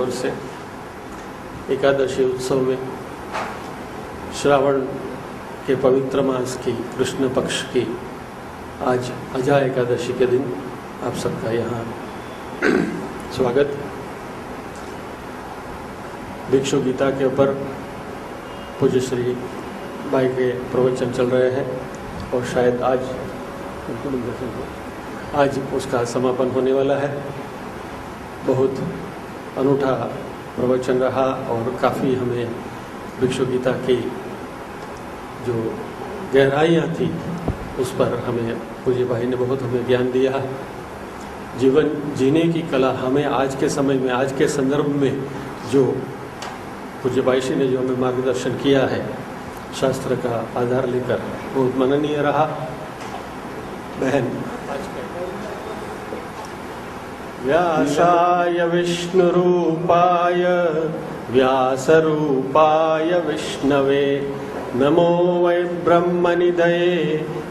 ओर से एकादशी उत्सव में श्रावण के पवित्र मास की कृष्ण पक्ष की आज अजा एकादशी के दिन आप सबका यहाँ स्वागत। भिक्षु गीता के ऊपर पूज्य श्री भाई के प्रवचन चल रहे हैं और शायद आज उसका समापन होने वाला है। बहुत अनूठा प्रवचन रहा और काफ़ी हमें भिक्षु गीता की जो गहराइयाँ थी उस पर हमें पूज्य भाई ने बहुत हमें ज्ञान दिया। जीवन जीने की कला हमें आज के समय में, आज के संदर्भ में जो पूज्य भाई जी ने जो हमें मार्गदर्शन किया है शास्त्र का आधार लेकर, बहुत मननीय रहा। बहन व्यासाय विष्णुरूपाय व्यासरूपाय विष्णवे नमो वै ब्रह्मनिधये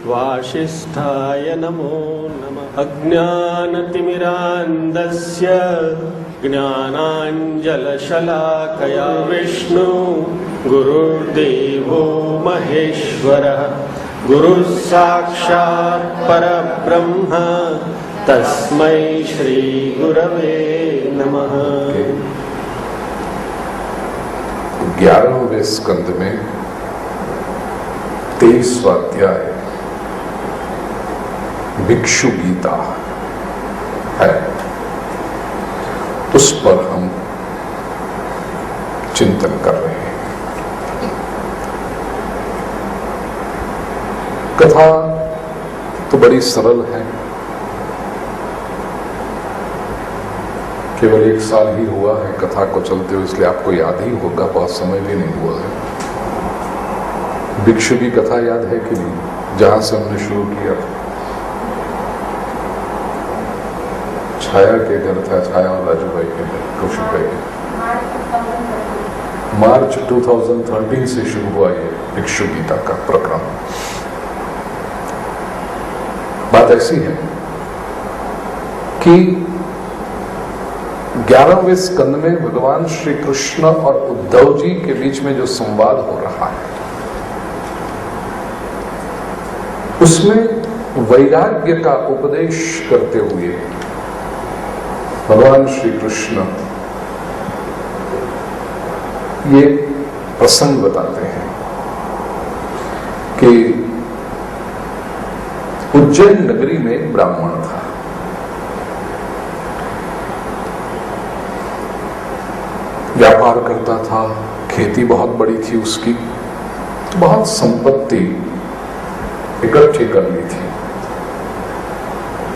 वासिष्ठाय नमो नमः। अज्ञानतिमिरान्धस्य ज्ञानाञ्जलशलाकया विष्णु गुरुर्देवो महेश्वरः गुरुः साक्षात् परब्रह्म तस्मै श्री गुरवे नमः। 11वें स्कंद में 23वां अध्याय भिक्षु गीता है, उस पर हम चिंतन कर रहे हैं। कथा तो बड़ी सरल है, केवल 1 साल ही हुआ है कथा को चलते हुए, इसलिए आपको याद ही होगा, बहुत समय भी नहीं हुआ है। भिक्षु की कथा याद है कि नहीं, जहां से हमने शुरू किया? छाया के घर था, छाया और राजू भाई के घर, कौशिक भाई के। मार्च 2013 से शुरू हुआ ये भिक्षु गीता का प्रक्रम। बात ऐसी है कि 11वें स्कंद में भगवान श्री कृष्ण और उद्धव जी के बीच में जो संवाद हो रहा है उसमें वैराग्य का उपदेश करते हुए भगवान श्री कृष्ण ये प्रसंग बताते हैं कि उज्जैन नगरी में एक ब्राह्मण था। व्यापार करता था, खेती बहुत बड़ी थी उसकी, बहुत संपत्ति इकट्ठी कर ली थी।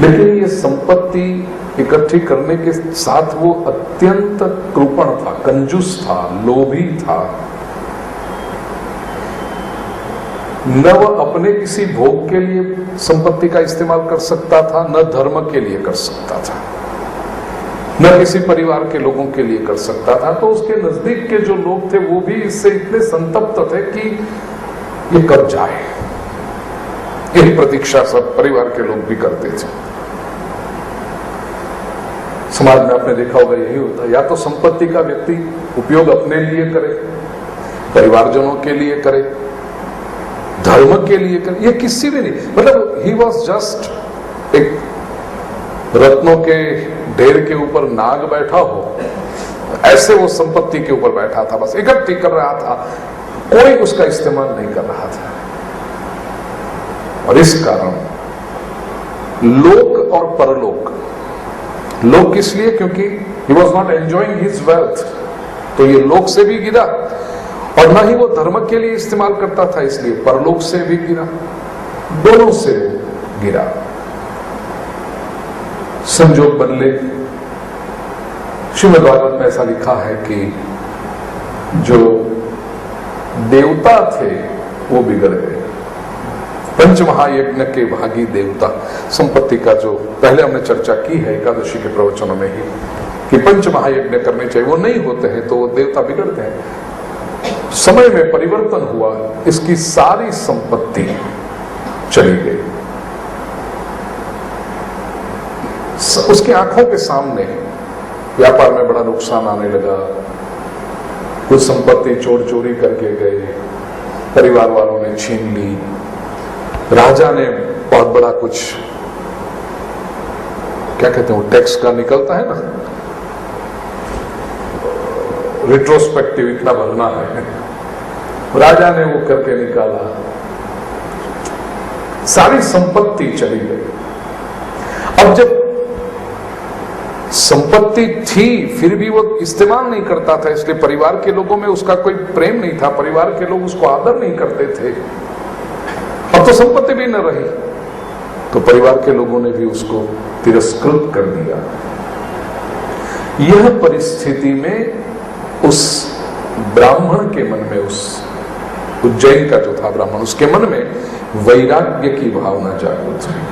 लेकिन ये संपत्ति इकट्ठी करने के साथ वो अत्यंत कृपण था, कंजूस था, लोभी था। न वह अपने किसी भोग के लिए संपत्ति का इस्तेमाल कर सकता था, न धर्म के लिए कर सकता था, न किसी परिवार के लोगों के लिए कर सकता था। तो उसके नजदीक के जो लोग थे वो भी इससे इतने संतप्त थे कि ये कब जाए, यही प्रतीक्षा सब परिवार के लोग भी करते थे। समाज में आपने देखा होगा यही होता है, या तो संपत्ति का व्यक्ति उपयोग अपने लिए करे, परिवारजनों के लिए करे, धर्म के लिए करे, ये किसी भी नहीं। मतलब ही वॉज जस्ट एक रत्नों के ढेर के ऊपर नाग बैठा हो, ऐसे वो संपत्ति के ऊपर बैठा था, बस इकट्ठी कर रहा था, कोई उसका इस्तेमाल नहीं कर रहा था। और इस कारण लोक और परलोक, लोक किस लिए? क्योंकि he was not enjoying his wealth, तो ये लोक से भी गिरा, और ना ही वो धर्म के लिए इस्तेमाल करता था, इसलिए परलोक से भी गिरा, दोनों से गिरा। संजोग बदले। श्रीमद् भागवत में ऐसा लिखा है कि जो देवता थे वो बिगड़ गए। पंचमहायज्ञ के भागी देवता, संपत्ति का जो पहले हमने चर्चा की है एकादशी के प्रवचनों में ही कि पंचमहायज्ञ करने चाहिए, वो नहीं होते हैं तो वो देवता बिगड़ते हैं। समय में परिवर्तन हुआ, इसकी सारी संपत्ति चली गई। उसकी आंखों के सामने व्यापार में बड़ा नुकसान आने लगा, कुछ संपत्ति चोर चोरी करके गए, परिवार वालों ने छीन ली, राजा ने बहुत बड़ा कुछ, क्या कहते हैं वो टैक्स का निकलता है ना, रिट्रोस्पेक्टिव इतना भरना है, राजा ने वो करके निकाला, सारी संपत्ति चली गई। अब जब संपत्ति थी फिर भी वो इस्तेमाल नहीं करता था, इसलिए परिवार के लोगों में उसका कोई प्रेम नहीं था, परिवार के लोग उसको आदर नहीं करते थे। अब तो संपत्ति भी न रही तो परिवार के लोगों ने भी उसको तिरस्कृत कर दिया। यह परिस्थिति में उस ब्राह्मण के मन में, उस उज्जैन का जो था ब्राह्मण, उसके मन में वैराग्य की भावना जागृत हुई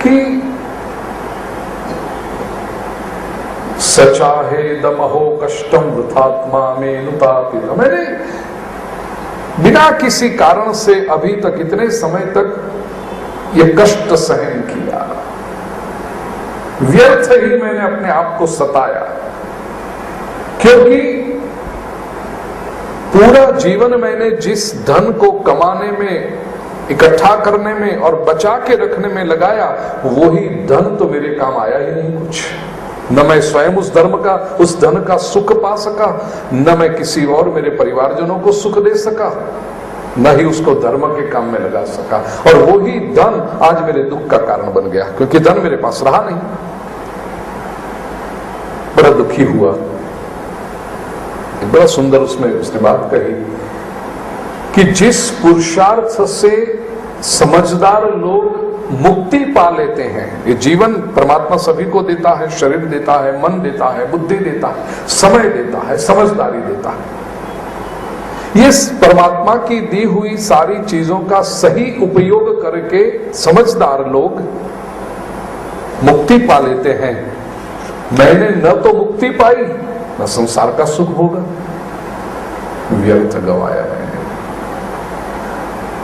कि सचाहे दमहो कष्टम वृथात्मा में नुतापित। मैंने बिना किसी कारण से अभी तक, इतने समय तक ये कष्ट सहन किया, व्यर्थ ही मैंने अपने आप को सताया, क्योंकि पूरा जीवन मैंने जिस धन को कमाने में, इकट्ठा करने में और बचा के रखने में लगाया, वही धन तो मेरे काम आया ही नहीं कुछ। न मैं स्वयं उस धन का सुख पा सका, न मैं किसी और मेरे परिवारजनों को सुख दे सका, न ही उसको धर्म के काम में लगा सका, और वही धन आज मेरे दुख का कारण बन गया, क्योंकि धन मेरे पास रहा नहीं। बड़ा दुखी हुआ। बड़ा सुंदर उसने बात कही कि जिस पुरुषार्थ से समझदार लोग मुक्ति पा लेते हैं, ये जीवन परमात्मा सभी को देता है, शरीर देता है, मन देता है, बुद्धि देता है, समय देता है, समझदारी देता है। ये परमात्मा की दी हुई सारी चीजों का सही उपयोग करके समझदार लोग मुक्ति पा लेते हैं। मैंने न तो मुक्ति पाई, न संसार का सुख होगा, व्यर्थ गवाया मैंने।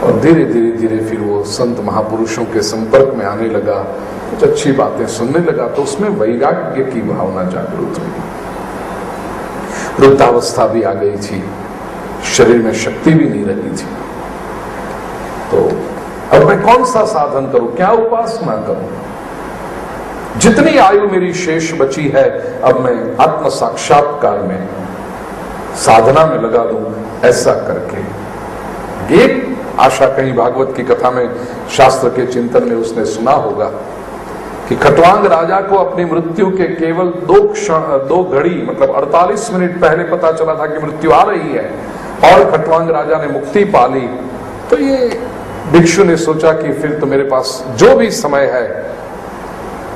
और धीरे धीरे धीरे फिर वो संत महापुरुषों के संपर्क में आने लगा, कुछ अच्छी बातें सुनने लगा, तो उसमें वैराग्य की भावना जागृत हुई। वृद्धावस्था भी आ गई थी, शरीर में शक्ति भी नहीं रही थी, तो अब मैं कौन सा साधन करूं, क्या उपासना करूं, जितनी आयु मेरी शेष बची है अब मैं आत्म साक्षात्कार में, साधना में लगा दूं। ऐसा करके एक आशा, कहीं भागवत की कथा में, शास्त्र के चिंतन में उसने सुना होगा कि खट्वांग राजा को अपनी मृत्यु के केवल 2 घड़ी मतलब 48 मिनट पहले पता चला था कि मृत्यु आ रही है, और खट्वांग राजा ने मुक्ति पा ली। तो ये भिक्षु ने सोचा कि फिर तो मेरे पास जो भी समय है,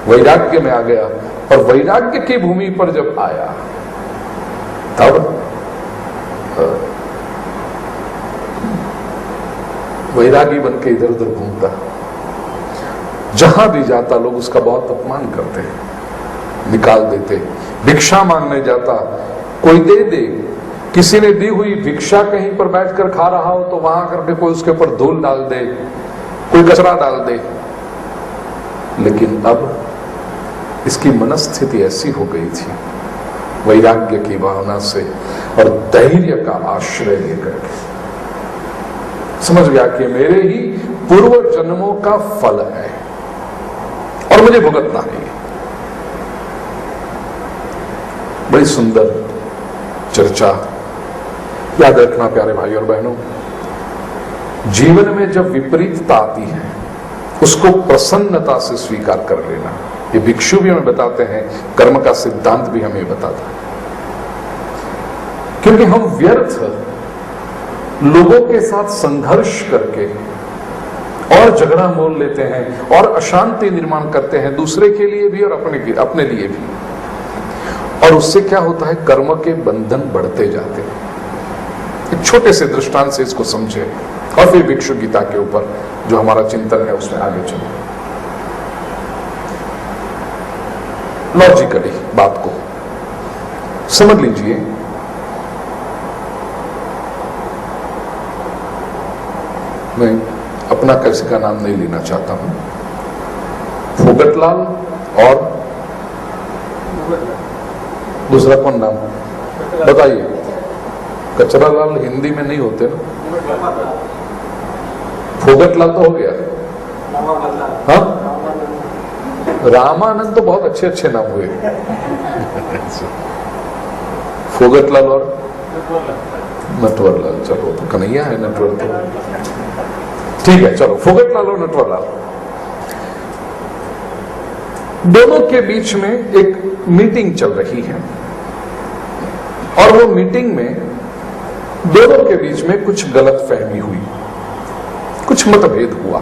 वैराग्य में आ गया, और वैराग्य की भूमि पर जब आया तब वैरागी बन के इधर उधर घूमता, जहां भी जाता लोग उसका बहुत अपमान करते, निकाल देते। भिक्षा मांगने जाता, कोई दे दे, किसी ने दी हुई भिक्षा कहीं पर बैठकर खा रहा हो तो वहां करके कोई उसके ऊपर धूल डाल दे, कोई कचरा डाल दे। लेकिन अब इसकी मनस्थिति ऐसी हो गई थी, वैराग्य की भावना से और धैर्य का आश्रय लेकर समझ गया कि मेरे ही पूर्व जन्मों का फल है और मुझे भुगतना है। बड़ी सुंदर चर्चा, याद रखना प्यारे भाई और बहनों, जीवन में जब विपरीतता आती है उसको प्रसन्नता से स्वीकार कर लेना। ये भिक्षु भी हमें बताते हैं, कर्म का सिद्धांत भी हमें बताता है, क्योंकि हम व्यर्थ लोगों के साथ संघर्ष करके और झगड़ा मोल लेते हैं और अशांति निर्माण करते हैं, दूसरे के लिए भी और अपने लिए भी, और उससे क्या होता है, कर्म के बंधन बढ़ते जाते हैं। एक छोटे से दृष्टांत से इसको समझे और फिर भिक्षु गीता के ऊपर जो हमारा चिंतन है उसमें आगे चले। लॉजिकली बात को समझ लीजिए। मैं अपना किसी का नाम नहीं लेना चाहता हूं। फोगटलाल और दूसरा कौन नाम बताइए? कचरा लाल हिंदी में नहीं होते ना। फोगट लाल तो हो गया। हाँ, रामानंद तो बहुत अच्छे अच्छे नाम हुए। फोगट लाल और नटवर लाल, चलो तो कन्हैया है नटवर तो ठीक है। चलो फोगट लाल और नटवर लाल दोनों के बीच में एक मीटिंग चल रही है और वो मीटिंग में दोनों के बीच में कुछ गलतफहमी हुई, कुछ मतभेद हुआ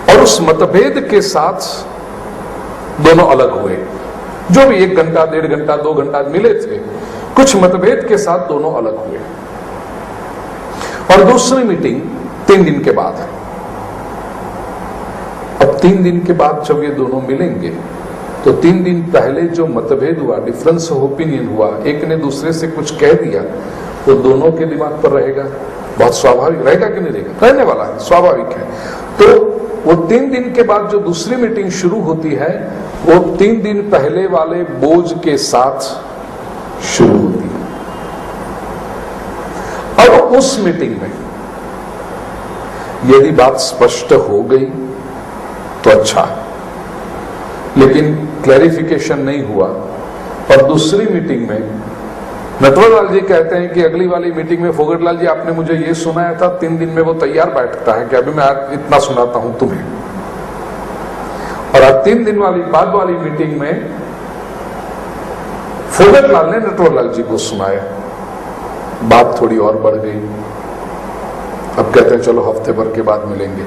और उस मतभेद के साथ दोनों अलग हुए। जो भी 1 घंटा 1.5 घंटा 2 घंटा मिले थे, कुछ मतभेद के साथ दोनों अलग हुए। और दूसरी मीटिंग 3 दिन के बाद। अब 3 दिन के बाद जब ये दोनों मिलेंगे तो 3 दिन पहले जो मतभेद हुआ, डिफरेंस ऑफ ओपिनियन हुआ, एक ने दूसरे से कुछ कह दिया, वो दोनों के दिमाग पर रहेगा। बहुत स्वाभाविक रहेगा कि नहीं रहेगा? रहने वाला है, स्वाभाविक है। तो वो 3 दिन के बाद जो दूसरी मीटिंग शुरू होती है वो 3 दिन पहले वाले बोझ के साथ शुरू होती है। अब उस मीटिंग में यदि बात स्पष्ट हो गई तो अच्छा, लेकिन क्लैरिफिकेशन नहीं हुआ और दूसरी मीटिंग में नटवरलाल जी कहते हैं कि अगली वाली मीटिंग में फोगटलाल जी आपने मुझे ये सुनाया था, 3 दिन में वो तैयार बैठता है कि अभी मैं आज इतना सुनाता हूं तुम्हें। और आज 3 दिन वाली बाद वाली मीटिंग में फोगटलाल ने नटवरलाल जी को सुनाया, बात थोड़ी और बढ़ गई। अब कहते हैं चलो हफ्ते भर के बाद मिलेंगे।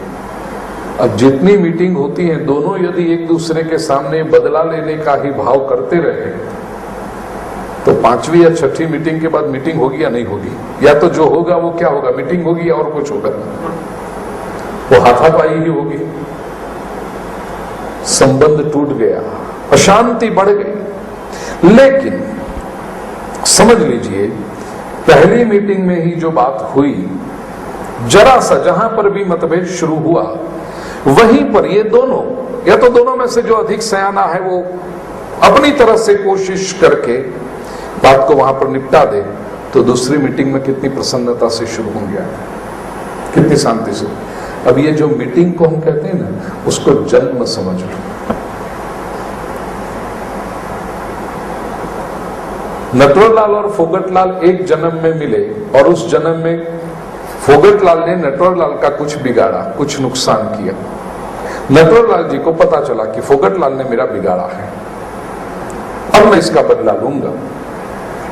अब जितनी मीटिंग होती है दोनों यदि एक दूसरे के सामने बदला लेने का ही भाव करते रहे तो 5वीं या 6ठी मीटिंग के बाद मीटिंग होगी या नहीं होगी? या तो जो होगा वो क्या होगा, मीटिंग होगी या और कुछ होगा? वो हाथापाई ही होगी। संबंध टूट गया, अशांति बढ़ गई। लेकिन समझ लीजिए पहली मीटिंग में ही जो बात हुई, जरा सा जहां पर भी मतभेद शुरू हुआ वहीं पर ये दोनों या तो दोनों में से जो अधिक सयाना है वो अपनी तरफ से कोशिश करके बात को वहां पर निपटा दे तो दूसरी मीटिंग में कितनी प्रसन्नता से शुरू होंगे, कितनी शांति से। अब ये जो मीटिंग को हम कहते हैं ना, उसको जन्म समझ लो। नटवरलाल और फोगटलाल एक जन्म में मिले और उस जन्म में फोगटलाल ने नटवरलाल का कुछ बिगाड़ा, कुछ नुकसान किया। नटवरलाल जी को पता चला कि फोगटलाल ने मेरा बिगाड़ा है, अब मैं इसका बदला लूंगा।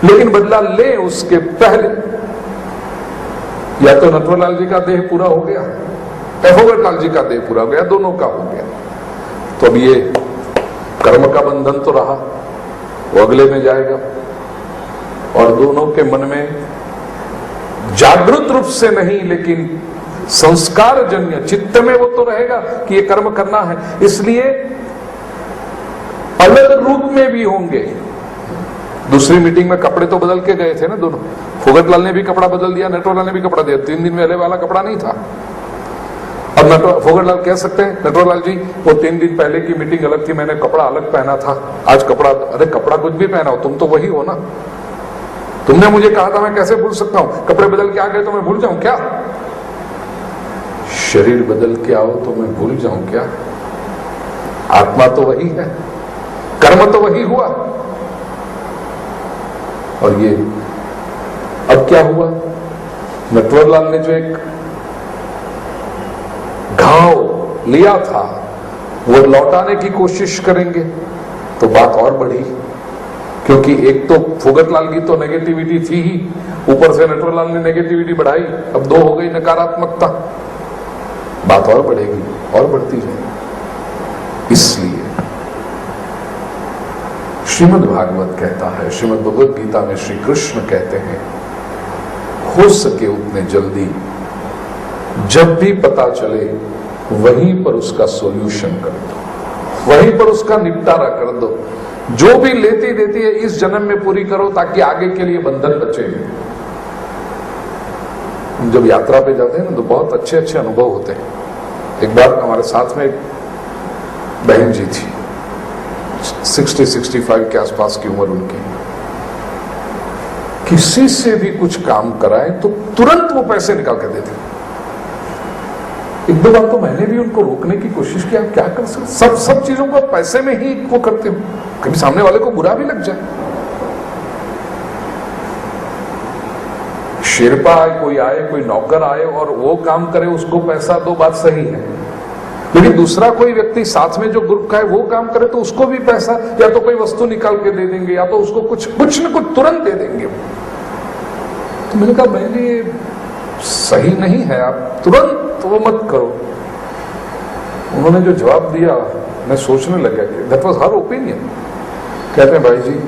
लेकिन बदला ले उसके पहले या तो नटवरलाल जी का देह पूरा हो गया या फोगटलाल जी का देह पूरा हो गया, दोनों का हो गया। तो अब ये कर्म का बंधन तो रहा, वो अगले में जाएगा और दोनों के मन में जागृत रूप से नहीं लेकिन संस्कार जन्य चित्त में वो तो रहेगा कि ये कर्म करना है, इसलिए अलग रूप में भी होंगे। दूसरी मीटिंग में कपड़े तो बदल के गए थे ना दोनों, फोगटलाल ने भी कपड़ा बदल दिया, नटवरलाल ने भी कपड़ा दिया। 3 दिन में पहले वाला कपड़ा नहीं था। अब फोगटलाल कह सकते हैं नटवरलाल जी वो 3 दिन पहले की मीटिंग अलग थी, मैंने कपड़ा अलग पहना था, आज कपड़ा, अरे कपड़ा कुछ भी पहना हो तुम तो वही हो ना, तुमने मुझे कहा था, मैं कैसे भूल सकता हूं? कपड़े बदल के आ गए तो मैं भूल जाऊं क्या? शरीर बदल के आओ तो मैं भूल जाऊं क्या? आत्मा तो वही है, कर्म तो वही हुआ। और ये अब क्या हुआ, नटवरलाल ने जो एक घाव लिया था वो लौटाने की कोशिश करेंगे तो बात और बढ़ी, क्योंकि एक तो फोगटलाल की तो नेगेटिविटी थी ही, ऊपर से नटवरलाल ने नेगेटिविटी बढ़ाई, अब 2 हो गई नकारात्मकता, बात और बढ़ेगी और बढ़ती जाएगी। इसलिए श्रीमद् भागवत कहता है, श्रीमद् भगवद गीता में श्री कृष्ण कहते हैं, हो सके उतने जल्दी जब भी पता चले वहीं पर उसका सॉल्यूशन कर दो, वहीं पर उसका निपटारा कर दो। जो भी लेती देती है इस जन्म में पूरी करो ताकि आगे के लिए बंधन बचे। जब यात्रा पे जाते हैं ना तो बहुत अच्छे अच्छे अनुभव होते हैं। एक बार हमारे साथ में एक बहन जी थी, 60-65 के आसपास की उम्र उनकी, किसी से भी कुछ काम कराए तो तुरंत वो पैसे निकाल के देते। एक दो बार तो मैंने भी उनको रोकने की कोशिश की, आप क्या कर सकते, सब चीजों को पैसे में ही वो करते हो, कभी सामने वाले को बुरा भी लग जाए। शेरपा कोई आए, कोई नौकर आए और वो काम करे, उसको पैसा दो, बात सही है, लेकिन दूसरा कोई व्यक्ति साथ में जो ग्रुप का है वो काम करे तो उसको भी पैसा, या तो कोई वस्तु निकाल के दे देंगे या तो उसको कुछ न कुछ तुरंत दे देंगे। तो मैंने कहा मैंने सही नहीं है, आप तुरंत वो मत करो। उन्होंने जो जवाब दिया मैं सोचने लगा कि दैट वाज हर ओपिनियन। कहते हैं भाई जी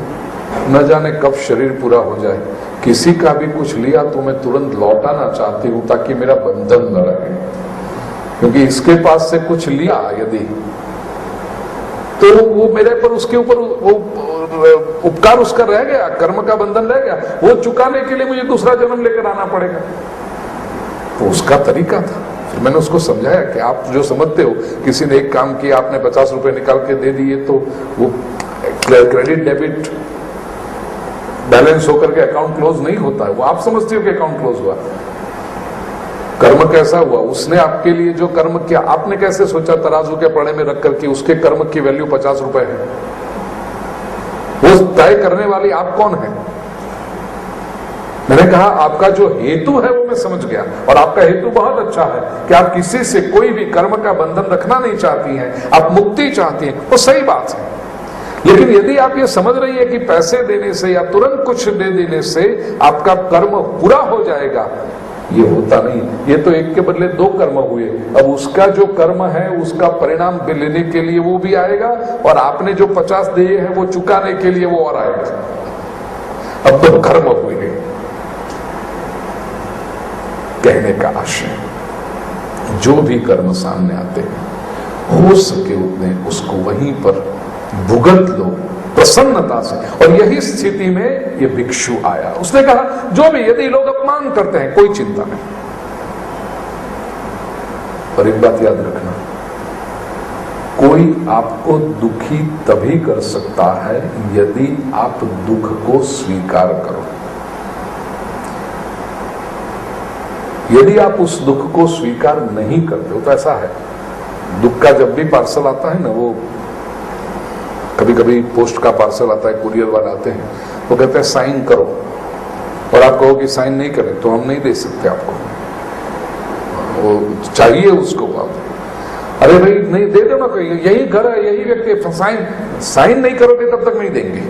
न जाने कब शरीर पूरा हो जाए, किसी का भी कुछ लिया तो मैं तुरंत लौटाना चाहती हूं ताकि मेरा बंधन न रहे, क्योंकि इसके पास से कुछ लिया यदि तो वो मेरे पर, उसके ऊपर वो उपकार उसका रह गया, कर्म का बंधन रह गया, वो चुकाने के लिए मुझे दूसरा जन्म लेकर आना पड़ेगा। तो उसका तरीका था। फिर मैंने उसको समझाया कि आप जो समझते हो किसी ने एक काम किया, आपने 50 रुपए निकाल के दे दिए तो वो क्रेडिट डेबिट बैलेंस होकर के अकाउंट क्लोज नहीं होता है, वो आप समझते हो कि अकाउंट क्लोज हुआ। कर्म कैसा हुआ, उसने आपके लिए जो कर्म किया, आपने कैसे सोचा तराजू के पड़े में रख करके उसके कर्म की वैल्यू 50 रुपए है, वो तय करने वाली आप कौन है। मैंने कहा आपका जो हेतु है वो मैं समझ गया, और आपका हेतु बहुत अच्छा है कि आप किसी से कोई भी कर्म का बंधन रखना नहीं चाहती हैं, आप मुक्ति चाहती हैं, वो सही बात है। लेकिन यदि आप ये समझ रही है कि पैसे देने से या तुरंत कुछ दे देने से आपका कर्म पूरा हो जाएगा, ये होता नहीं। ये तो एक के बदले दो कर्म हुए। अब उसका जो कर्म है उसका परिणाम लेने के लिए वो भी आएगा, और आपने जो 50 दिए हैं वो चुकाने के लिए वो और आएगा। अब तो कर्म हुए। कहने का आशय जो भी कर्म सामने आते हैं हो सके उतने उसको वहीं पर भुगत लो प्रसन्नता से। और यही स्थिति में ये भिक्षु आया, उसने कहा जो भी यदि लोग अपमान करते हैं कोई चिंता नहीं, पर एक बात याद रखना, कोई आपको दुखी तभी कर सकता है यदि आप दुख को स्वीकार करो। यदि आप उस दुख को स्वीकार नहीं करते हो तो ऐसा है, दुख का जब भी पार्सल आता है ना, वो कभी कभी पोस्ट का पार्सल आता है, कुरियर वाले आते हैं, वो कहते हैं साइन करो, और आप कहो कि साइन नहीं करें तो हम नहीं दे सकते आपको, वो चाहिए उसको। आप अरे भाई नहीं दे दो ना, कोई यही घर है, यही व्यक्ति, साइन नहीं करोगे तब तक नहीं देंगे।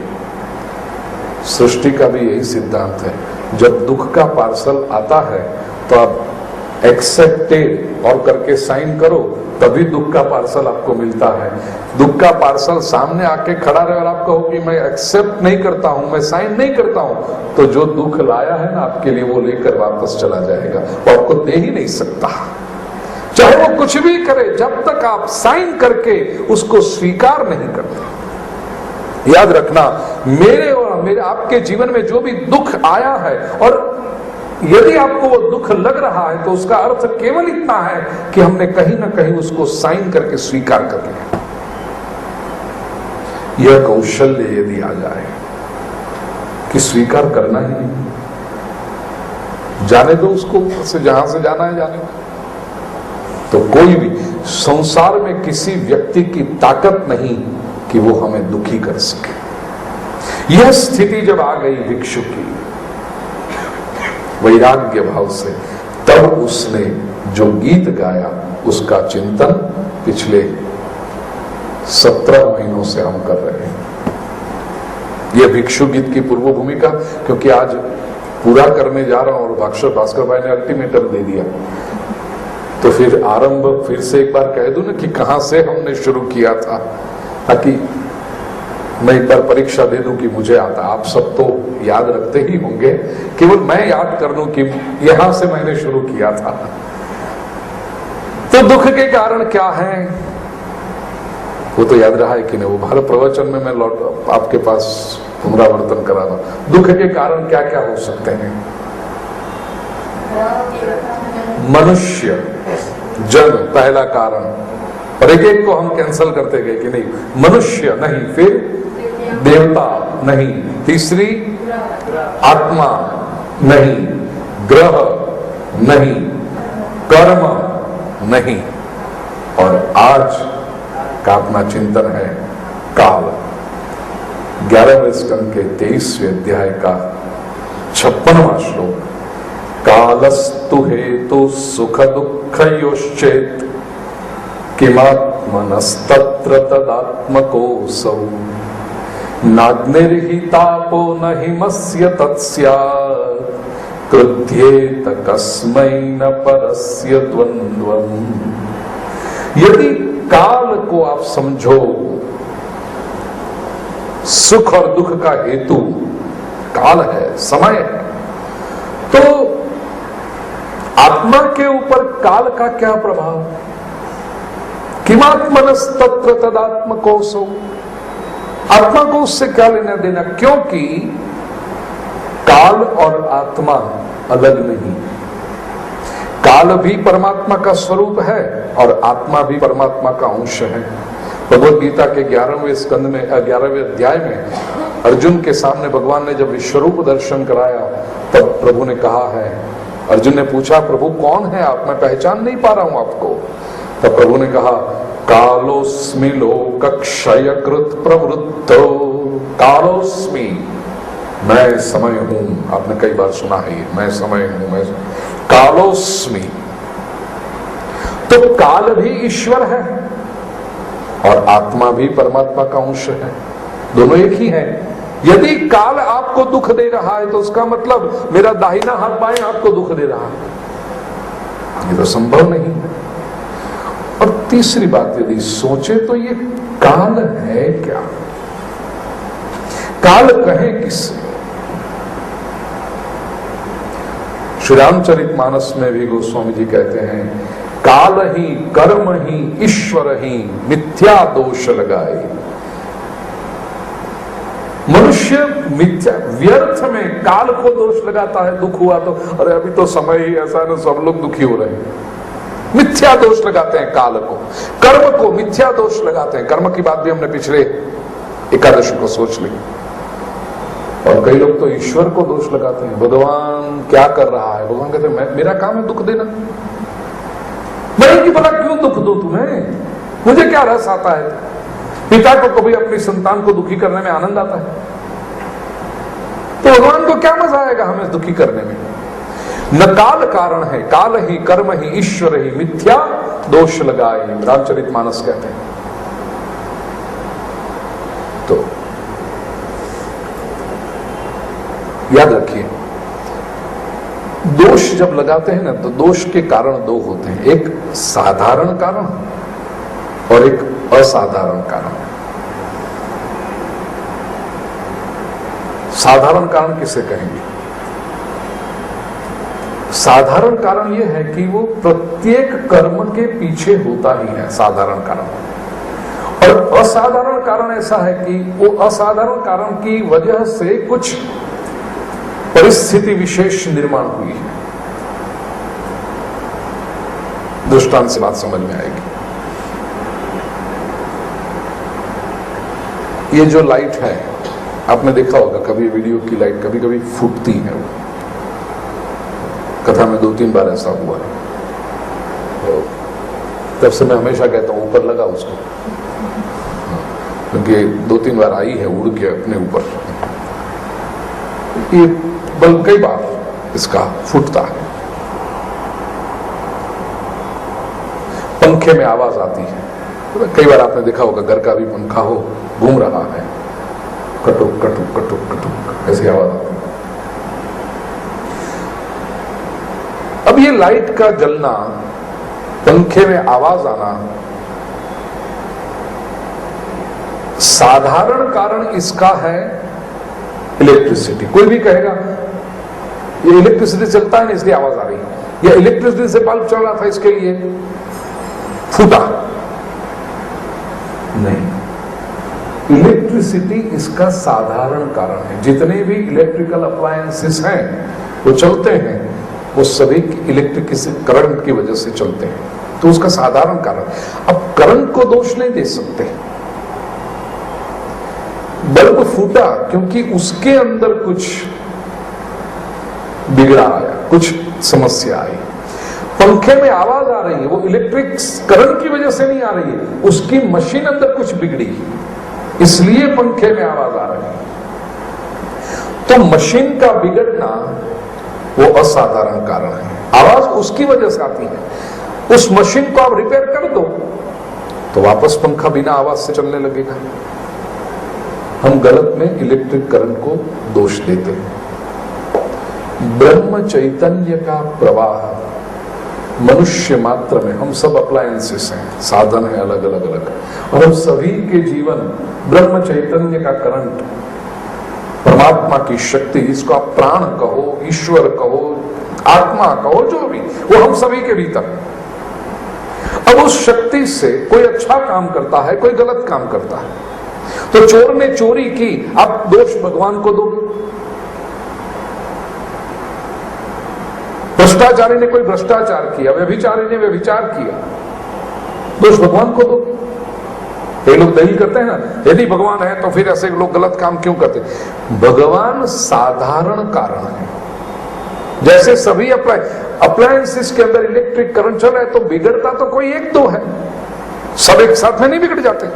सृष्टि का भी यही सिद्धांत है, जब दुख का पार्सल आता है तो आप एक्सेप्टेड और करके साइन करो, तभी दुख का पार्सल आपको मिलता है। दुख का पार्सल सामने आके खड़ा रहे और आप कहो कि मैं एक्सेप्ट नहीं करता हूं, मैं साइन नहीं करता हूं, तो जो दुख लाया है ना आपके लिए वो लेकर वापस चला जाएगा, वो आपको दे ही नहीं सकता, चाहे वो कुछ भी करे, जब तक आप साइन करके उसको स्वीकार नहीं करते। याद रखना, मेरे और मेरे आपके जीवन में जो भी दुख आया है, और यदि आपको वो दुख लग रहा है तो उसका अर्थ केवल इतना है कि हमने कहीं ना कहीं उसको साइन करके स्वीकार कर लिया। यह कौशल्य यदि आ जाए कि स्वीकार करना ही नहीं, जाने दो उसको, से जहां से जाना है जाने दो, तो कोई भी संसार में किसी व्यक्ति की ताकत नहीं कि वो हमें दुखी कर सके। यह स्थिति जब आ गई भिक्षु की वैराग्य भाव से, तब उसने जो गीत गाया उसका चिंतन पिछले 17 महीनों से हम कर रहे हैं। यह भिक्षु गीत की पूर्व भूमिका, क्योंकि आज पूरा करने जा रहा हूं और भास्कर भाई ने अल्टीमेटम दे दिया, तो फिर आरंभ फिर से एक बार कह दूं ना कि कहां से हमने शुरू किया था, ताकि मैं एक बार परीक्षा दे दूं कि मुझे आता। आप सब तो याद रखते ही होंगे, केवल मैं याद कर दूं कि यहां से मैंने शुरू किया था। तो दुख के कारण क्या है वो तो याद रहा है कि नहीं, वो भारत प्रवचन में मैं लौट आपके पास पुनरावर्तन करा रहा। दुख के कारण क्या क्या हो सकते हैं? मनुष्य जन्म पहला कारण, और एक एक को हम कैंसल करते गए कि नहीं, मनुष्य नहीं, फिर देवता नहीं, तीसरी आत्मा नहीं, ग्रह नहीं, कर्म नहीं, और आज का अपना चिंतन है काल। 11वें स्कंद के 23वें अध्याय का 56वां श्लोक, कालस्तु हेतु सुख दुख योश्चेत किमात्मनस्तत्र तदात्मकोऽसौ नाग्निर्हितापो न हिमस्य तत्स्यात् क्रुध्येत कस्मै न परस्य द्वन्द्वम्। यदि काल को आप समझो सुख और दुख का हेतु काल है, समय है, तो आत्मा के ऊपर काल का क्या प्रभाव? किमात्मनस्तत्र तदात्मकोऽसौ, आत्मा को उससे क्या लेना देना? क्योंकि काल और आत्मा अलग नहीं, काल भी परमात्मा का स्वरूप है और आत्मा भी परमात्मा का अंश है। भगवद गीता के 11वें स्कंद में 11वें अध्याय में अर्जुन के सामने भगवान ने जब विश्वरूप दर्शन कराया तब प्रभु ने कहा है, अर्जुन ने पूछा प्रभु कौन है आप, मैं पहचान नहीं पा रहा हूं आपको। तब प्रभु ने कहा कालोस्मि लोकक्षयकृत प्रवृत्तो, कालोस्मि, मैं समय हूं। आपने कई बार सुना है ये, मैं समय हूं, मैं कालोस्मि। तो काल भी ईश्वर है और आत्मा भी परमात्मा का अंश है, दोनों एक ही है। यदि काल आपको दुख दे रहा है तो उसका मतलब मेरा दाहिना हाथ बाएं आपको दुख दे रहा है, ये तो संभव नहीं है। और तीसरी बात यदि सोचे तो ये काल है क्या? काल कहे किससे? श्री रामचरितमानस में भी गोस्वामी जी कहते हैं काल ही कर्म ही ईश्वर ही मिथ्या दोष लगाए। मनुष्य मिथ्या व्यर्थ में काल को दोष लगाता है, दुख हुआ तो अरे अभी तो समय ही ऐसा है ना, सब लोग दुखी हो रहे हैं, मिथ्या दोष लगाते हैं काल को। कर्म को मिथ्या दोष लगाते हैं, कर्म की बात भी हमने पिछले एकादशी को सोच ली। और कई लोग तो ईश्वर को दोष लगाते हैं, भगवान क्या कर रहा है? भगवान कहते हैं मेरा काम है दुख देना, मैं कि भला क्यों दुख दो तुम्हें, मुझे क्या रस आता है? पिता को कभी अपनी संतान को दुखी करने में आनंद आता है, तो भगवान को क्या मजा आएगा हमें दुखी करने में? न काल कारण है, काल ही कर्म ही ईश्वर ही मिथ्या दोष लगाए, रामचरितमानस कहते हैं। तो याद रखिए, दोष जब लगाते हैं ना तो दोष के कारण दो होते हैं, एक साधारण कारण और एक असाधारण कारण। साधारण कारण किसे कहेंगे? साधारण कारण यह है कि वो प्रत्येक कर्म के पीछे होता ही है, साधारण कारण। और असाधारण कारण ऐसा है कि वो असाधारण कारण की वजह से कुछ परिस्थिति विशेष निर्माण हुई है। दृष्टांत से बात समझ में आएगी। ये जो लाइट है, आपने देखा होगा कभी वीडियो की लाइट कभी कभी फूटती है, वो कथा में 2-3 बार ऐसा हुआ है। तो तब से मैं हमेशा कहता हूं ऊपर लगा उसको, क्योंकि 2-3 बार आई है उड़ के अपने ऊपर। ये बल्ब कई बार इसका फूटता है। पंखे में आवाज आती है, तो कई बार आपने देखा होगा घर का भी पंखा हो, घूम रहा है, कटुक कटुक कटुक कटुक ऐसी आवाज आती है। अब ये लाइट का जलना, पंखे में आवाज आना, साधारण कारण इसका है इलेक्ट्रिसिटी। कोई भी कहेगा ये इलेक्ट्रिसिटी चलता है ना इसलिए आवाज आ रही है, या इलेक्ट्रिसिटी से बल्ब चल रहा था इसके लिए फूटा। नहीं, इलेक्ट्रिसिटी इसका साधारण कारण है। जितने भी इलेक्ट्रिकल अप्लायंसेस हैं वो चलते हैं, वो सभी इलेक्ट्रिक करंट की वजह से चलते हैं। तो उसका साधारण कारण। अब करंट को दोष नहीं दे सकते। बल्ब फूटा क्योंकि उसके अंदर कुछ बिगड़ा आया, कुछ समस्या आई। पंखे में आवाज आ रही है, वो इलेक्ट्रिक करंट की वजह से नहीं आ रही है, उसकी मशीन अंदर कुछ बिगड़ी, इसलिए पंखे में आवाज आ रही है। तो मशीन का बिगड़ना वो असाधारण कारण है, आवाज उसकी वजह से आती है। उस मशीन को आप रिपेयर कर दो तो वापस पंखा बिना आवाज से चलने लगेगा। हम गलत में इलेक्ट्रिक करंट को दोष देते हैं। ब्रह्म चैतन्य का प्रवाह मनुष्य मात्र में, हम सब अप्लायंसेस हैं, साधन है अलग अलग अलग, और हम सभी के जीवन ब्रह्म चैतन्य का करंट, परमात्मा की शक्ति, इसको आप प्राण कहो, ईश्वर कहो, आत्मा कहो, जो भी, वो हम सभी के भीतर। अब उस शक्ति से कोई अच्छा काम करता है, कोई गलत काम करता है, तो चोर ने चोरी की, आप दोष भगवान को दोगे। भ्रष्टाचारी ने कोई भ्रष्टाचार किया, व्यभिचारी ने व्यभिचार किया, दोष भगवान को दोगे। ये लोग दलील करते हैं ना, यदि भगवान है तो फिर ऐसे लोग गलत काम क्यों करते? भगवान साधारण कारण है। जैसे सभी अप्लायंसेस के अंदर इलेक्ट्रिक करंट चल रहा है, तो बिगड़ता तो कोई एक दो है, सब एक साथ में नहीं बिगड़ जाते।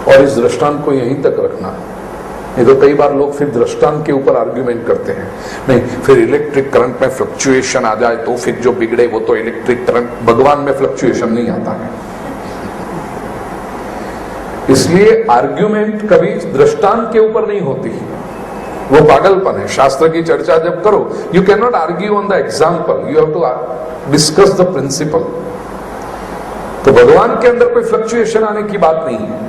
और इस दृष्टांत को यहीं तक रखना है। नहीं तो कई बार लोग फिर दृष्टांत के ऊपर आर्ग्यूमेंट करते हैं, नहीं फिर इलेक्ट्रिक करंट में फ्लक्चुएशन आ जाए तो फिर जो बिगड़े वो तो इलेक्ट्रिक करंट, भगवान में फ्लक्चुएशन नहीं आता है। इसलिए आर्ग्यूमेंट कभी दृष्टांत के ऊपर नहीं होती, वो पागलपन है। शास्त्र की चर्चा जब करो, you can not argue on the example, you have to discuss the principle. तो भगवान के अंदर कोई फ्लक्चुएशन आने की बात नहीं है।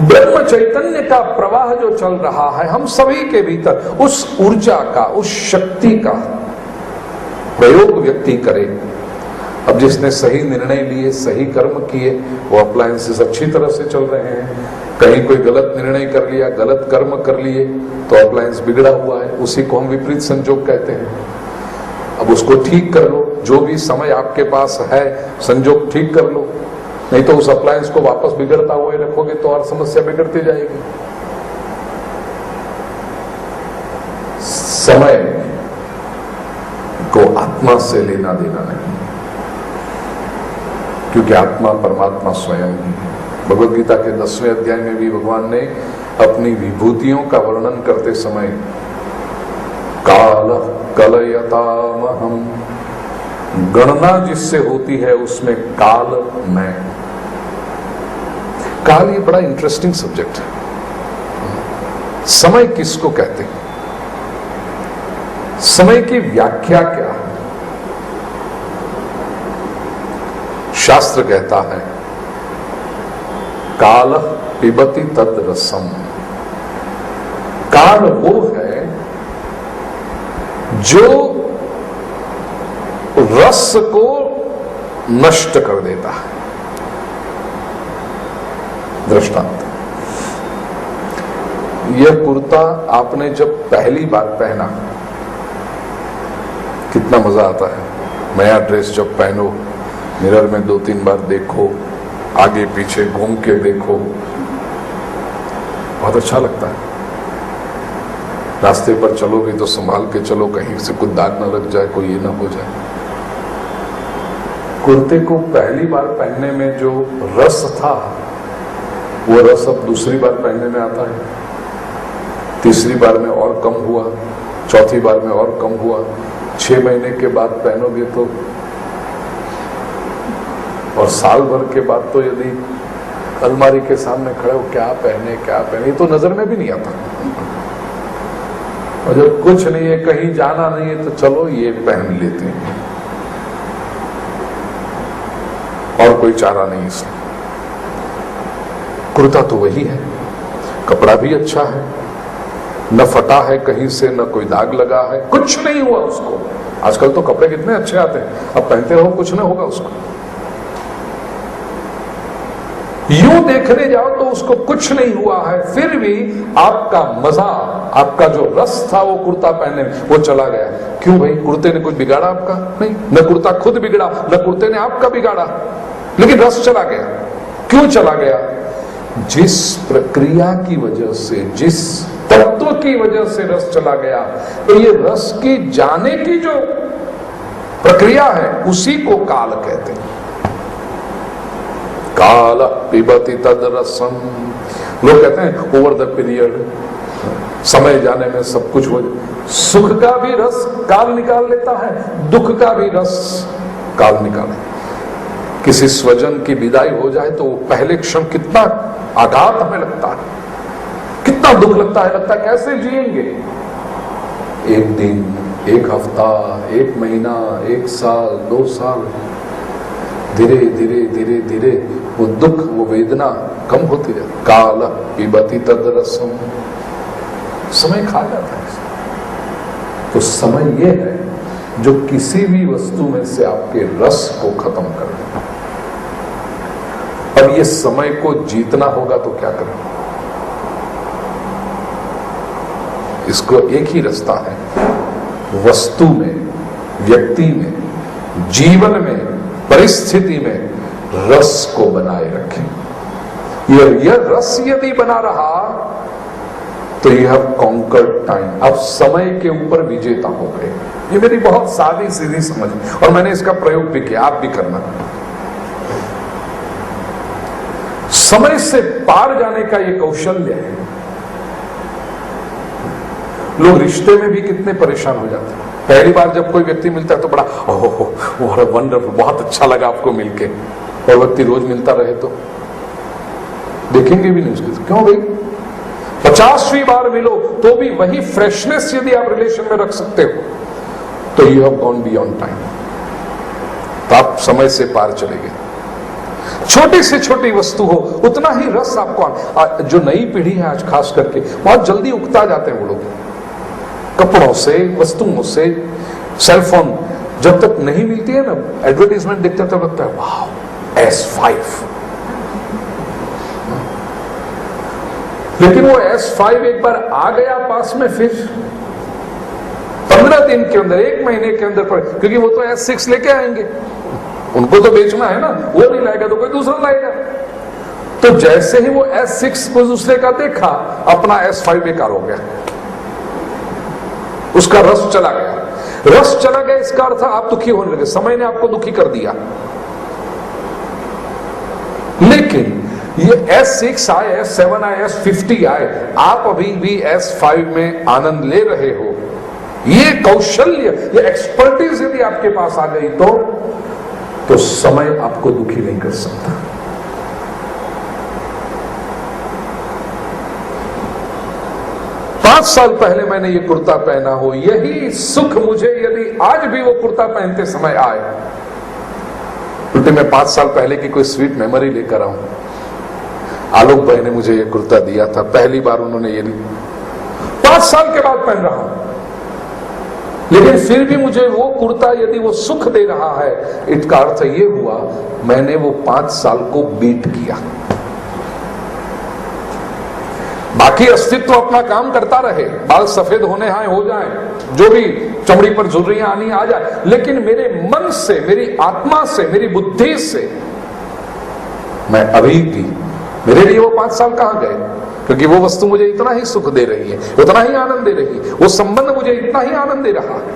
ब्रह्म चैतन्य का प्रवाह जो चल रहा है हम सभी के भीतर, उस ऊर्जा का, उस शक्ति का प्रयोग व्यक्ति करे। अब जिसने सही निर्णय लिए, सही कर्म किए, वो अप्लायंसेस अच्छी तरह से चल रहे हैं। कहीं कोई गलत निर्णय कर लिया, गलत कर्म कर लिए तो अप्लायंस बिगड़ा हुआ है, उसी को हम विपरीत संयोग कहते हैं। अब उसको ठीक कर लो, जो भी समय आपके पास है संयोग ठीक कर लो, नहीं तो उस अप्लायंस को वापस बिगड़ता हुआ रखोगे तो और समस्या बिगड़ती जाएगी। समय को आत्मा से लेना देना नहीं, क्योंकि आत्मा परमात्मा स्वयं ही है। भगवद गीता के 10वें अध्याय में भी भगवान ने अपनी विभूतियों का वर्णन करते समय काल कलयतामहम, गणना जिससे होती है उसमें काल मैं। काल ये बड़ा इंटरेस्टिंग सब्जेक्ट है। समय किसको कहते हैं? समय की व्याख्या क्या है? शास्त्र कहता है काल पिबति तद रसम। काल वो है जो रस को नष्ट कर देता है। दृष्टांत, यह कुर्ता आपने जब पहली बार पहना, कितना मजा आता है। नया ड्रेस जब पहनो, मिरर में 2-3 बार देखो, आगे पीछे घूम के देखो, बहुत अच्छा लगता है। रास्ते पर चलो भी तो संभाल के चलो, कहीं से कुछ दाग न लग जाए, कोई ये ना हो जाए। कुर्ते को पहली बार पहनने में जो रस था, वो रस अब दूसरी बार पहनने में आता है, तीसरी बार में और कम हुआ, चौथी बार में और कम हुआ, 6 महीने के बाद पहनोगे तो, और साल भर के बाद तो यदि अलमारी के सामने खड़े हो क्या पहने, तो नजर में भी नहीं आता। और जब कुछ नहीं है, कहीं जाना नहीं है, तो चलो ये पहन लेते हैं, और कोई चारा नहीं इसमें। कुर्ता तो वही है, कपड़ा भी अच्छा है, न फटा है कहीं से, न कोई दाग लगा है, कुछ नहीं हुआ उसको। आजकल तो कपड़े कितने अच्छे आते हैं, अब पहनते रहो कुछ नहीं होगा उसको। यूं देखने जाओ तो उसको कुछ नहीं हुआ है, फिर भी आपका मजा, आपका जो रस था वो कुर्ता पहनने में, वो चला गया। क्यों भाई? कुर्ते ने कुछ बिगाड़ा आपका? नहीं, न कुर्ता खुद बिगड़ा, न कुर्ते ने आपका बिगाड़ा, लेकिन रस चला गया। क्यों चला गया? जिस प्रक्रिया की वजह से, जिस तत्व की वजह से रस चला गया, तो ये रस की जाने की जो प्रक्रिया है उसी को काल कहते हैं। काल पिबति तद रसम। लोग कहते हैं ओवर द पीरियड, समय जाने में सब कुछ हो जाए। सुख का भी रस काल निकाल लेता है, दुख का भी रस काल निकाले। किसी स्वजन की विदाई हो जाए तो पहले क्षण कितना आघात हमें लगता है, कितना दुख लगता है, लगता है कैसे जिएंगे। एक दिन, एक हफ्ता, एक महीना, एक साल, 2 साल, धीरे धीरे धीरे धीरे वो दुख, वो वेदना कम होती है। काल पिबति तद रसम। समय खा जाता है। तो समय ये है जो किसी भी वस्तु में से आपके रस को खत्म कर देगा। अब ये समय को जीतना होगा तो क्या करें? इसको एक ही रास्ता है, वस्तु में, व्यक्ति में, जीवन में, परिस्थिति में रस को बनाए रखें। यह रस यदि बना रहा तो यह कॉन्कर्ड टाइम, अब समय के ऊपर विजेता हो गए। ये मेरी बहुत सादी सीधी समझ, और मैंने इसका प्रयोग भी किया, आप भी करना। समय से पार जाने का ये कौशल्य है। लोग रिश्ते में भी कितने परेशान हो जाते हैं। पहली बार जब कोई व्यक्ति मिलता है तो बड़ा ओह वंडरफुल, बहुत अच्छा लगा आपको मिलके, और व्यक्ति रोज मिलता रहे तो देखेंगे भी नहीं उसको। क्यों भाई? 50वीं बार मिलो तो भी वही फ्रेशनेस यदि आप रिलेशन में रख सकते हो तो you have gone beyond time, तो आप समय से पार चले गए। छोटी से छोटी वस्तु हो उतना ही रस आपको। जो नई पीढ़ी है आज खास करके, बहुत जल्दी उकता जाते हैं वो लोग, कपड़ों से, वस्तुओं से। सेलफोन जब तक नहीं मिलती है ना, एडवर्टाइजमेंट देखते तब लगता है वाह S5, लेकिन वो S5 एक बार आ गया पास में, फिर 15 दिन के अंदर, 1 महीने के अंदर पर, क्योंकि वो तो S6 लेके आएंगे, उनको तो बेचना है ना, वो नहीं लाएगा तो कोई दूसरा लाएगा। तो जैसे ही वो S6 को दूसरे का देखा, अपना S5 बेकार हो गया, उसका रस चला गया। रस चला गया इसका अर्थ आप दुखी होने लगे, समय ने आपको दुखी कर दिया। लेकिन ये S6 आए, S7 आए, S50 आए, आप अभी भी S5 में आनंद ले रहे हो। ये कौशल्य, ये एक्सपर्टीज यदि आपके पास आ गई तो समय आपको दुखी नहीं कर सकता। पांच साल पहले मैंने ये कुर्ता पहना हो, यही सुख मुझे यदि आज भी वो कुर्ता पहनते समय आए, उल्टे मैं 5 साल पहले की कोई स्वीट मेमोरी लेकर आऊं। आलोक भाई ने मुझे ये कुर्ता दिया था, पहली बार उन्होंने ये ली, 5 साल के बाद पहन रहा हूं, लेकिन फिर भी मुझे वो कुर्ता यदि वो सुख दे रहा है, इसका अर्थ ये हुआ मैंने वो 5 साल को बीट किया। बाकी अस्तित्व अपना काम करता रहे, बाल सफेद होने आए हो जाए, जो भी चमड़ी पर झुर्रियां आनी आ जाए, लेकिन मेरे मन से, मेरी आत्मा से, मेरी बुद्धि से मैं अभी भी, मेरे लिए वो 5 साल कहां गए? क्योंकि वो वस्तु मुझे इतना ही सुख दे रही है, उतना ही आनंद दे रही है, वो संबंध मुझे इतना ही आनंद दे रहा है।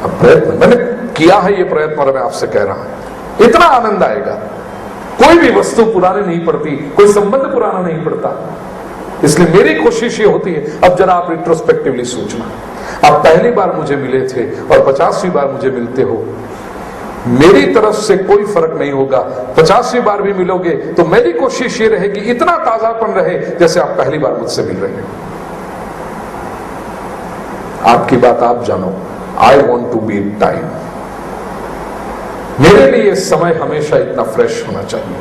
अब प्रयत्न मैंने किया है, ये प्रयत्न, और मैं आपसे कह रहा हूं इतना आनंद आएगा। कोई भी वस्तु पुरानी नहीं पड़ती, कोई संबंध पुराना नहीं पड़ता। इसलिए मेरी कोशिश ये होती है, अब जरा आप रिट्रोस्पेक्टिवली सोचना, आप पहली बार मुझे मिले थे और 50वीं बार मुझे मिलते हो, मेरी तरफ से कोई फर्क नहीं होगा। 50वीं बार भी मिलोगे तो मेरी कोशिश ये रहेगी इतना ताजापन रहे जैसे आप पहली बार मुझसे मिल रहे हो। आपकी बात आप जानो, I want to be time. मेरे लिए समय हमेशा इतना फ्रेश होना चाहिए,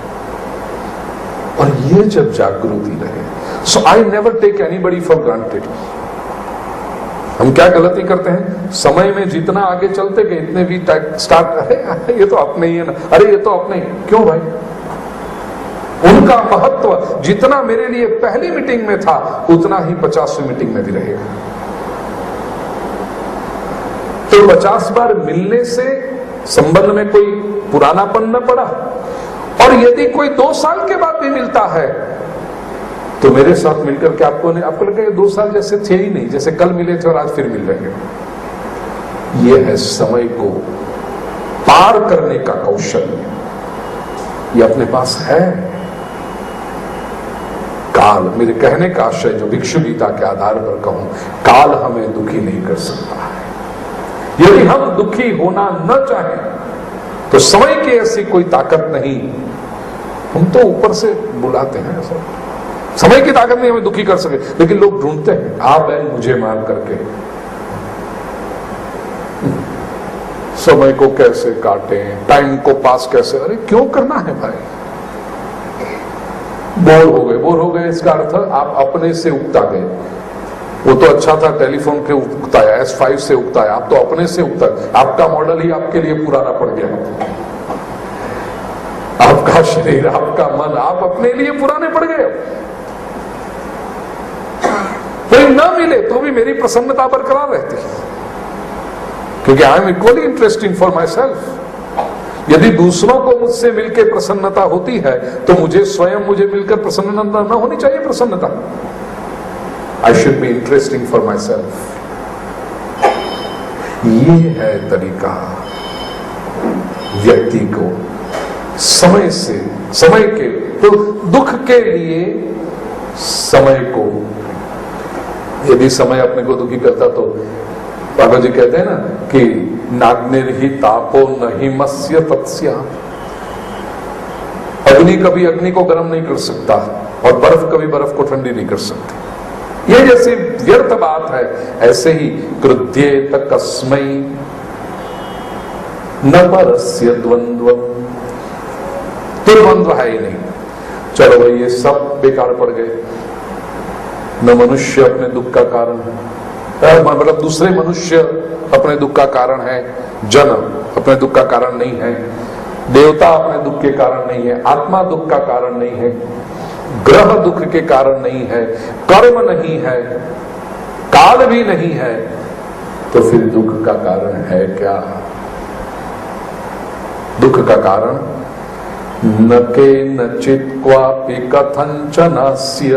और ये जब जागृति रहे, so I never take anybody for granted. हम क्या गलती करते हैं, समय में जितना आगे चलते गए इतने भी स्टार्ट, अरे ये तो अपने ही है ना, अरे ये तो अपने ही, क्यों भाई? उनका महत्व जितना मेरे लिए पहली मीटिंग में था उतना ही 50वीं मीटिंग में भी रहेगा। तो 50 बार मिलने से संबंध में कोई पुरानापन न पड़ा, और यदि कोई 2 साल के बाद भी मिलता है तो मेरे साथ मिलकर के आपको लगेगा 2 साल जैसे थे ही नहीं, जैसे कल मिले थे और आज फिर मिल रहे हैं। यह है समय को पार करने का कौशल, ये अपने पास है। काल, मेरे कहने का आशय जो भिक्षु गीता के आधार पर कहूं, काल हमें दुखी नहीं कर सकता है। यदि हम दुखी होना न चाहें तो समय की ऐसी कोई ताकत नहीं, हम तो ऊपर से बुलाते हैं ऐसा, समय की ताकत नहीं हमें दुखी कर सके, लेकिन लोग ढूंढते हैं आ बैल मुझे मार करके। समय को कैसे काटें, टाइम को पास कैसे, अरे क्यों करना है भाई? बोर हो गए इसका अर्थ आप अपने से उगता गए। वो तो अच्छा था, टेलीफोन के उगता है, S5 से उगता है, आप तो अपने से उगता है। आपका मॉडल ही आपके लिए पुराना पड़ गया, आपका शरीर, आपका मन, आप अपने लिए पुराने पड़ गए। कोई ना मिले तो भी मेरी प्रसन्नता बरकरार रहती है, क्योंकि I am equally interesting for my self. यदि दूसरों को मुझसे मिलकर प्रसन्नता होती है तो मुझे स्वयं मुझे मिलकर प्रसन्नता न होनी चाहिए? प्रसन्नता, I should be interesting for my self. ये है तरीका व्यक्ति को समय के, तो दुख के लिए समय को, यदि समय अपने को दुखी करता तो बाबा जी कहते हैं ना कि नाग्निर्हि तापो नहीं मस्य तत्स्या, अग्नि कभी अग्नि को गर्म नहीं कर सकता और बर्फ कभी बर्फ को ठंडी नहीं कर सकती। ये जैसे व्यर्थ बात है, ऐसे ही क्रुध्येत कस्मै न परस्य द्वंद्वम्, तो द्वंद्व है ही नहीं। चलो भाई ये सब बेकार पड़ गए। न मनुष्य अपने दुख का कारण है, मतलब दूसरे मनुष्य अपने दुख का कारण है, जन अपने दुख का कारण नहीं है, देवता अपने दुख के कारण नहीं है, आत्मा दुख का कारण नहीं है, ग्रह दुख के कारण नहीं है, कर्म नहीं है, काल भी नहीं है, तो फिर दुख का कारण है क्या? दुख का कारण न केनचित् क्वापि कथंचनस्य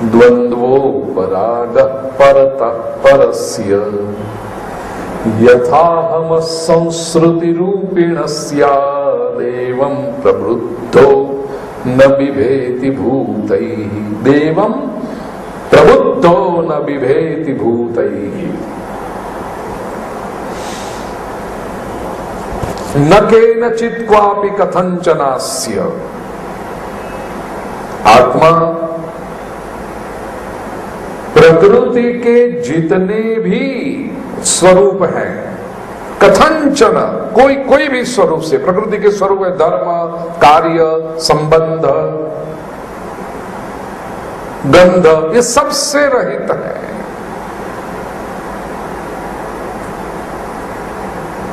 द्वंद्वोपरागः परतः परस्य यथाहम संसृतिरूपिणस्यादेवं प्रवृद्धो न बिभेति भूतैः, देवं प्रबुद्धो न बिभेति भूतैः। न केनचित् क्वापि कथंचनास्य, आत्मा प्रकृति के जितने भी स्वरूप हैं, कथंचन कोई भी स्वरूप से, प्रकृति के स्वरूप है धर्म, कार्य, संबंध, गंध, ये सबसे रहित है।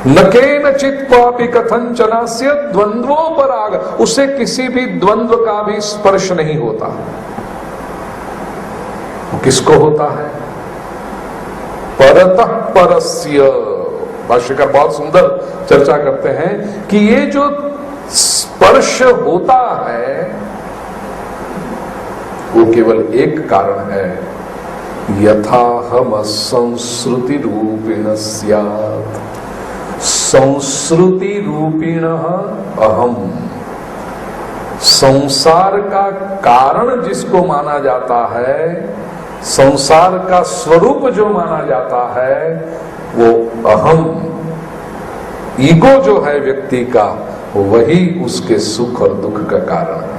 न केनचित् क्वापि कथंचनस्य द्वंद्वोपराग, उसे किसी भी द्वंद्व का भी स्पर्श नहीं होता। वो किसको होता है? परतः परस्य। भाष्यकार बहुत सुंदर चर्चा करते हैं कि ये जो स्पर्श होता है वो केवल एक कारण है, यथाहम संस्कृति रूपिण स्यात्, संस्कृति रूपिण अहम। संसार का कारण जिसको माना जाता है, संसार का स्वरूप जो माना जाता है, वो अहम, ईगो जो है व्यक्ति का, वही उसके सुख और दुख का कारण है।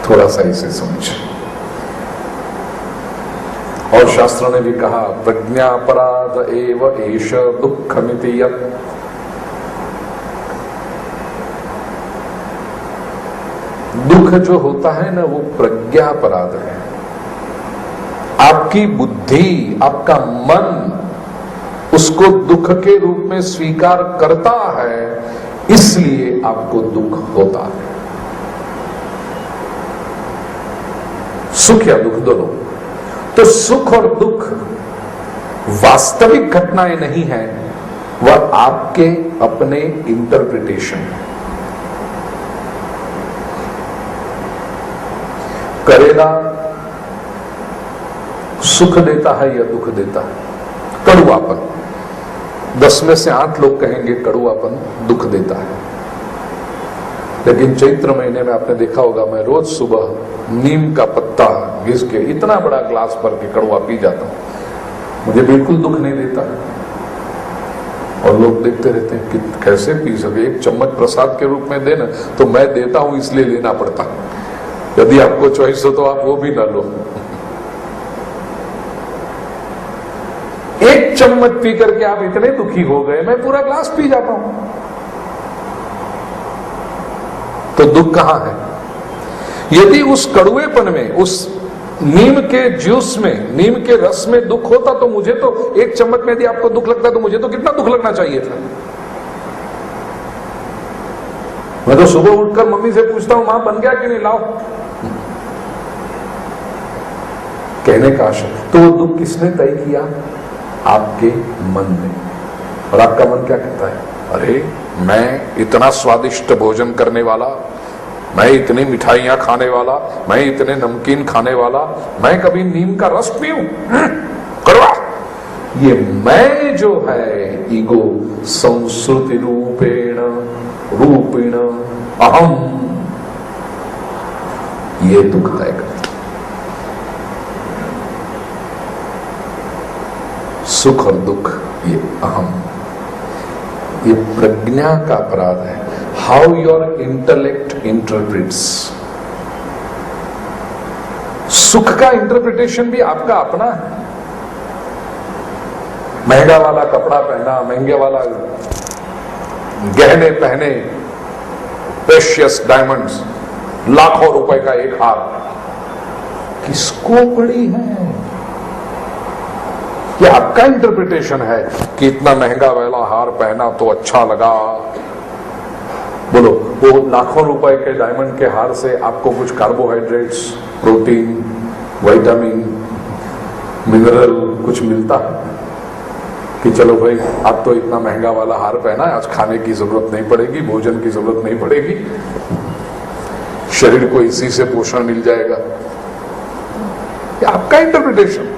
थोड़ा सा इसे समझें। और शास्त्रों ने भी कहा प्रज्ञापराध एव एष दुःखमिति यत्, दुख जो होता है ना वो प्रज्ञापराध है। आपकी बुद्धि, आपका मन उसको दुख के रूप में स्वीकार करता है, इसलिए आपको दुख होता है। सुख या दुख दोनों। तो सुख और दुख वास्तविक घटनाएं नहीं है, वह आपके अपने इंटरप्रिटेशन है। करेला सुख देता है या दुख देता है? कड़ुआपन। 10 में से 8 लोग कहेंगे कड़ुआपन दुख देता है। लेकिन चैत्र महीने में आपने देखा होगा, मैं रोज सुबह नीम का पत्ता घिस के इतना बड़ा ग्लास भर के कड़ुआ पी जाता हूं, मुझे बिल्कुल दुख नहीं देता। और लोग देखते रहते हैं कि कैसे पी सके, एक चम्मच प्रसाद के रूप में देना, तो मैं देता हूं इसलिए लेना पड़ता। यदि आपको चॉइस हो तो आप वो भी ना लो। एक चम्मच पी करके आप इतने दुखी हो गए, मैं पूरा ग्लास पी जाता हूं। तो दुख कहां है? यदि उस कड़ुएपन में, उस नीम के जूस में, नीम के रस में दुख होता, तो मुझे तो एक चम्मच में यदि आपको दुख लगता है तो मुझे तो कितना दुख लगना चाहिए था। मैं तो सुबह उठकर मम्मी से पूछता हूं, मां बन गया कि नहीं, लाओ। कहने का आशय, तो वो दुख किसने तय किया? आपके मन में। और आपका मन क्या कहता है? अरे मैं इतना स्वादिष्ट भोजन करने वाला, मैं इतनी मिठाइयां खाने वाला, मैं इतने नमकीन खाने वाला, मैं कभी नीम का रस पीऊं? करवा। ये मैं जो है ईगो, संस्कृति रूपेण अहम, ये दुख तय करता। सुख और दुख ये अहम, ये प्रज्ञा का अपराध है। How your intellect interprets. सुख का इंटरप्रिटेशन भी आपका अपना है। महंगा वाला कपड़ा पहना, महंगे वाला गहने पहने, प्रेशियस डायमंड्स, लाखों रुपए का एक हार, किसको पड़ी है? ये आपका इंटरप्रिटेशन है कि इतना महंगा वाला हार पहना तो अच्छा लगा। बोलो, वो लाखों रुपए के डायमंड के हार से आपको कुछ कार्बोहाइड्रेट्स, प्रोटीन, विटामिन, मिनरल कुछ मिलता है? कि चलो भाई, अब तो इतना महंगा वाला हार पहना है, आज खाने की जरूरत नहीं पड़ेगी, भोजन की जरूरत नहीं पड़ेगी, शरीर को इसी से पोषण मिल जाएगा। ये आपका इंटरप्रिटेशन।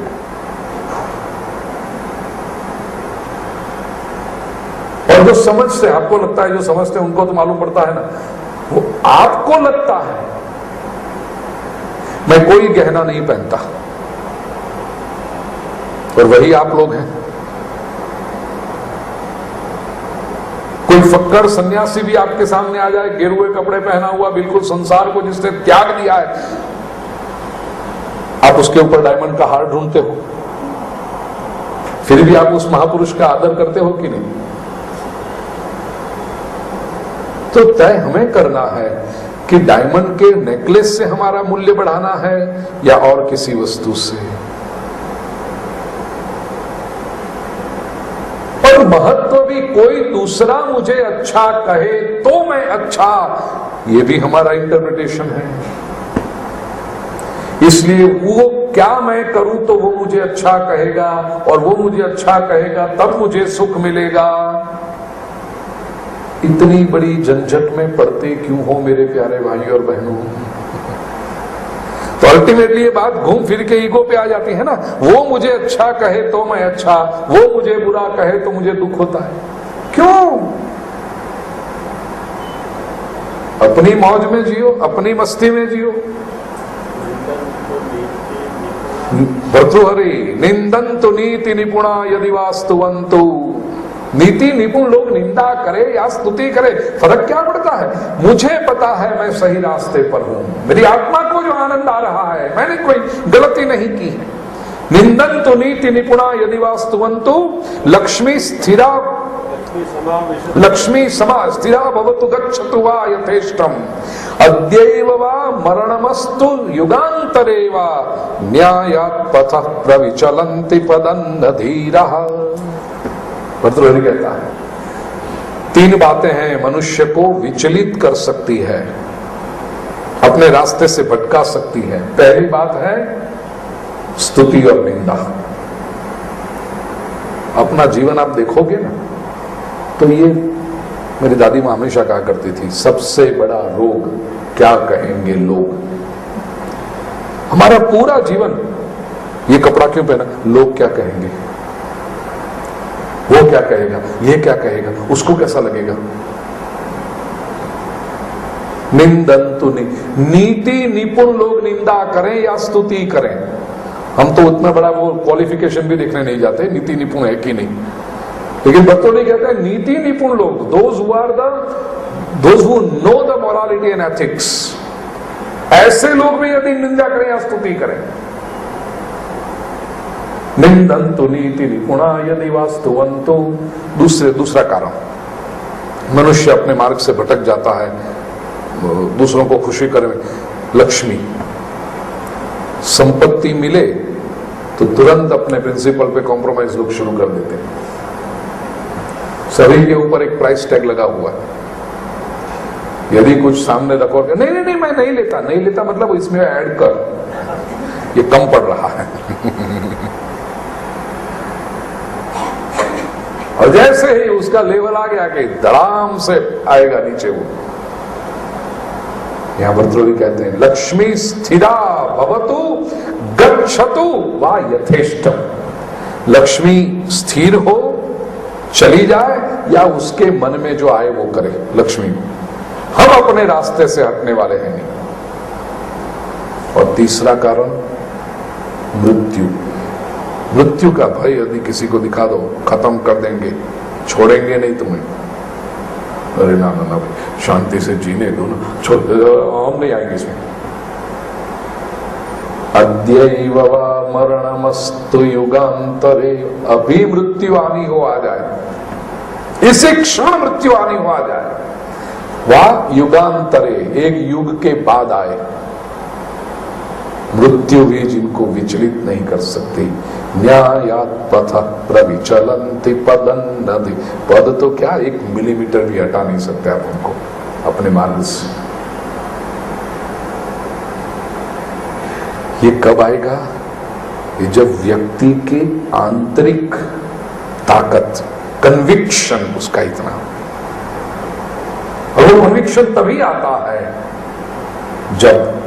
और जो समझते, आपको लगता है, जो समझते हैं उनको तो मालूम पड़ता है ना, वो आपको लगता है मैं कोई गहना नहीं पहनता, और वही आप लोग हैं। कोई फक्कड़ सन्यासी भी आपके सामने आ जाए, गेरुए कपड़े पहना हुआ, बिल्कुल संसार को जिसने त्याग दिया है, आप उसके ऊपर डायमंड का हार ढूंढते हो, फिर भी आप उस महापुरुष का आदर करते हो कि नहीं? तो तय हमें करना है कि डायमंड के नेकलेस से हमारा मूल्य बढ़ाना है या और किसी वस्तु से। और महत्व भी कोई दूसरा मुझे अच्छा कहे तो मैं अच्छा, ये भी हमारा इंटरप्रिटेशन है। इसलिए वो क्या मैं करूं तो वो मुझे अच्छा कहेगा, और वो मुझे अच्छा कहेगा तब मुझे सुख मिलेगा। इतनी बड़ी झंझट में पड़ते क्यों हो मेरे प्यारे भाई और बहनों? तो अल्टीमेटली ये बात घूम फिर के ईगो पे आ जाती है ना। वो मुझे अच्छा कहे तो मैं अच्छा, वो मुझे बुरा कहे तो मुझे दुख होता है। क्यों? अपनी मौज में जियो, अपनी मस्ती में जियो। भर्तृहरि निंदन्तु नीति निपुणा यदि वास्तुवन्तु। नीति निपुण लोग निंदा करे या स्तुति करे, फर्क क्या पड़ता है? मुझे पता है मैं सही रास्ते पर हूं, मेरी आत्मा को जो आनंद आ रहा है, मैंने कोई गलती नहीं की है। निंदन्तु नीति निपुणा यदि वास्तुवन्तु लक्ष्मी स्थिरा लक्ष्मी समा स्थिरा भवतु गच्छतु वा यथेष्टम अद्यैव वा मरणमस्तु युगांतरे वा न्यायात् पथः प्रविचलन्ति पदन्न धीरः। भर्तृहरि कहता है 3 बातें हैं मनुष्य को विचलित कर सकती है, अपने रास्ते से भटका सकती है। पहली बात है स्तुति और निंदा। अपना जीवन आप देखोगे ना तो ये मेरी दादी मां हमेशा कहा करती थी, सबसे बड़ा रोग क्या कहेंगे लोग। हमारा पूरा जीवन ये कपड़ा क्यों पहना, लोग क्या कहेंगे, वो क्या कहेगा, ये क्या कहेगा, उसको कैसा लगेगा। निंदन्तु नीति निपुण लोग निंदा करें या स्तुति करें, हम तो उतना बड़ा वो क्वालिफिकेशन भी देखने नहीं जाते नीति निपुण है कि नहीं। लेकिन बर्तोली कहते हैं नीति निपुण लोग, those who know the morality and ethics, ऐसे लोग भी यदि निंदा करें या स्तुति करें। निंदन्तु नीति निपुणा यदि वास्तुवंतो। दूसरा कारण मनुष्य अपने मार्ग से भटक जाता है, दूसरों को खुशी करे। लक्ष्मी संपत्ति मिले तो तुरंत अपने प्रिंसिपल पे कॉम्प्रोमाइज लोग शुरू कर देते हैं। सभी के ऊपर एक प्राइस टैग लगा हुआ है। यदि कुछ सामने रखो, नहीं मैं नहीं लेता मतलब इसमें ऐड कर, ये कम पड़ रहा है। और जैसे ही उसका लेवल आ गया कि धड़ाम से आएगा नीचे वो। यहां भर्तृहरि कहते हैं लक्ष्मी स्थिरा भवतु गच्छतु वा यथेष्टम। लक्ष्मी स्थिर हो, चली जाए, या उसके मन में जो आए वो करे। लक्ष्मी, हम अपने रास्ते से हटने वाले हैं नहीं। और तीसरा कारण मृत्यु का भय यदि किसी को दिखा दो, खत्म कर देंगे, छोड़ेंगे नहीं तुम्हें। अरे ना शांति से जीने दो ना, छोड़, हम नहीं आएंगे इसमें। अद्यैव वा मरणमस्तु युगांतरे। अभी मृत्यु आनी हो आ जाए, इसी क्षण मृत्यु आनी हो आ जाए, वा युगांतरे, एक युग के बाद आए। मृत्यु भी जिनको विचलित नहीं कर सकती। न्यायात् पथः प्रविचलन्ति पदन्नधि। पद तो क्या, 1 मिलीमीटर भी हटा नहीं सकते आप उनको अपने मार्ग से। ये कब आएगा? ये जब व्यक्ति के आंतरिक ताकत, कन्विक्शन उसका इतना, और वो कन्विक्शन तभी आता है जब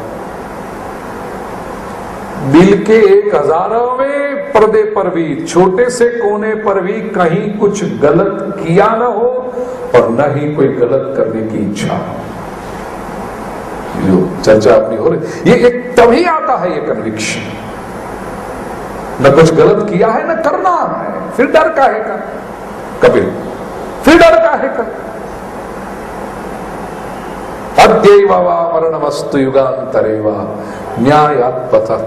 दिल के 1000वें पर्दे पर भी, छोटे से कोने पर भी कहीं कुछ गलत किया न हो और न ही कोई गलत करने की इच्छा। जो चर्चा अपनी हो रही, ये एक तभी आता है ये कन्विक्शन। न कुछ गलत किया है न करना है, फिर डर काहे का कपिल, फिर डर काहे का। अद्यैव वा मरणमस्तु युगांतरे वा न्यायात् पथः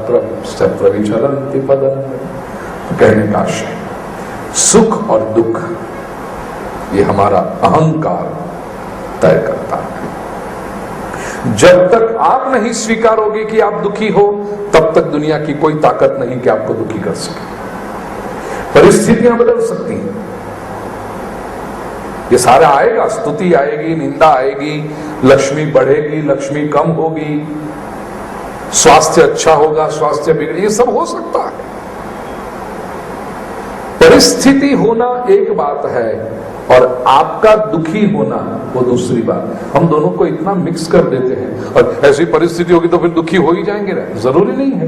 प्रविचलन्ति पदन्नधि। कहने का आशय, सुख और दुख ये हमारा अहंकार तय करता है। जब तक आप नहीं स्वीकारोगे कि आप दुखी हो, तब तक दुनिया की कोई ताकत नहीं कि आपको दुखी कर सके। परिस्थितियां बदल सकती हैं, ये सारा आएगा, स्तुति आएगी, निंदा आएगी, लक्ष्मी बढ़ेगी, लक्ष्मी कम होगी, स्वास्थ्य अच्छा होगा, स्वास्थ्य बिगड़े, ये सब हो सकता है। परिस्थिति होना एक बात है और आपका दुखी होना वो दूसरी बात। हम दोनों को इतना मिक्स कर देते हैं, और ऐसी परिस्थिति होगी तो फिर दुखी हो ही जाएंगे ना, जरूरी नहीं है।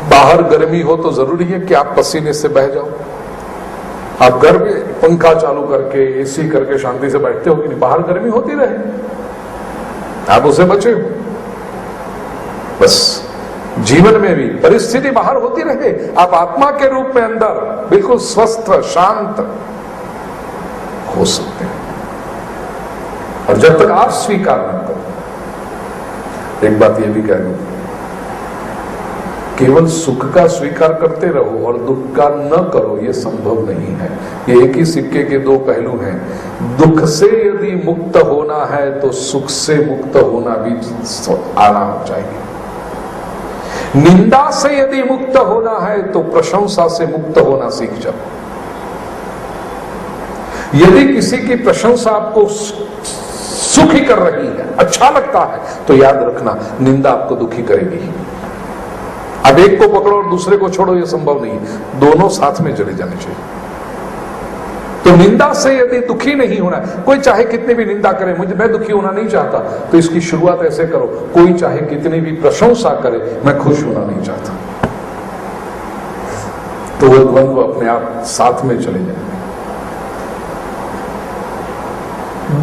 बाहर गर्मी हो तो जरूरी है कि आप पसीने से बह जाओ। आप घर में पंखा चालू करके, एसी करके शांति से बैठते हो कि नहीं? बाहर गर्मी होती रहे, आप उसे बचे हो। बस जीवन में भी परिस्थिति बाहर होती रहे, आप आत्मा के रूप में अंदर बिल्कुल स्वस्थ शांत हो सकते हैं। और जब तक आप स्वीकार न करो, एक बात यह भी कह दूं केवल सुख का स्वीकार करते रहो और दुख का न करो, यह संभव नहीं है। ये एक ही सिक्के के दो पहलू हैं। दुख से यदि मुक्त होना है तो सुख से मुक्त होना भी आना हो चाहिए। निंदा से यदि मुक्त होना है तो प्रशंसा से मुक्त होना सीख जाओ। यदि किसी की प्रशंसा आपको सुखी कर रही है, अच्छा लगता है, तो याद रखना निंदा आपको दुखी करेगी। अब एक को पकड़ो और दूसरे को छोड़ो, यह संभव नहीं है। दोनों साथ में चले जाने चाहिए। तो निंदा से यदि दुखी नहीं होना, कोई चाहे कितनी भी निंदा करे, मैं दुखी होना नहीं चाहता, तो इसकी शुरुआत ऐसे करो, कोई चाहे कितनी भी प्रशंसा करे, मैं खुश होना नहीं चाहता, तो वो द्वंद्व अपने आप साथ में चले जाएंगे।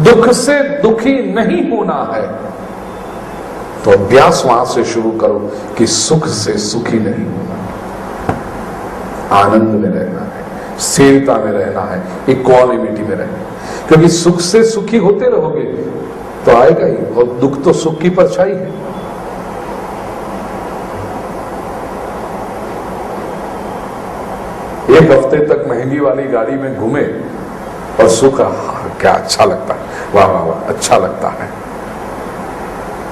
दुख से दुखी नहीं होना है तो अभ्यास वहां से शुरू करो कि सुख से सुखी नहीं होना, आनंद में रहना है, स्थिरता में रहना है, इक्वालिटी में रहना है। क्योंकि सुख से सुखी होते रहोगे तो आएगा ही, और दुख तो सुख की परछाई है। एक हफ्ते तक महंगी वाली गाड़ी में घूमे और सुख, क्या अच्छा लगता है, वाह वाह वाह अच्छा लगता है।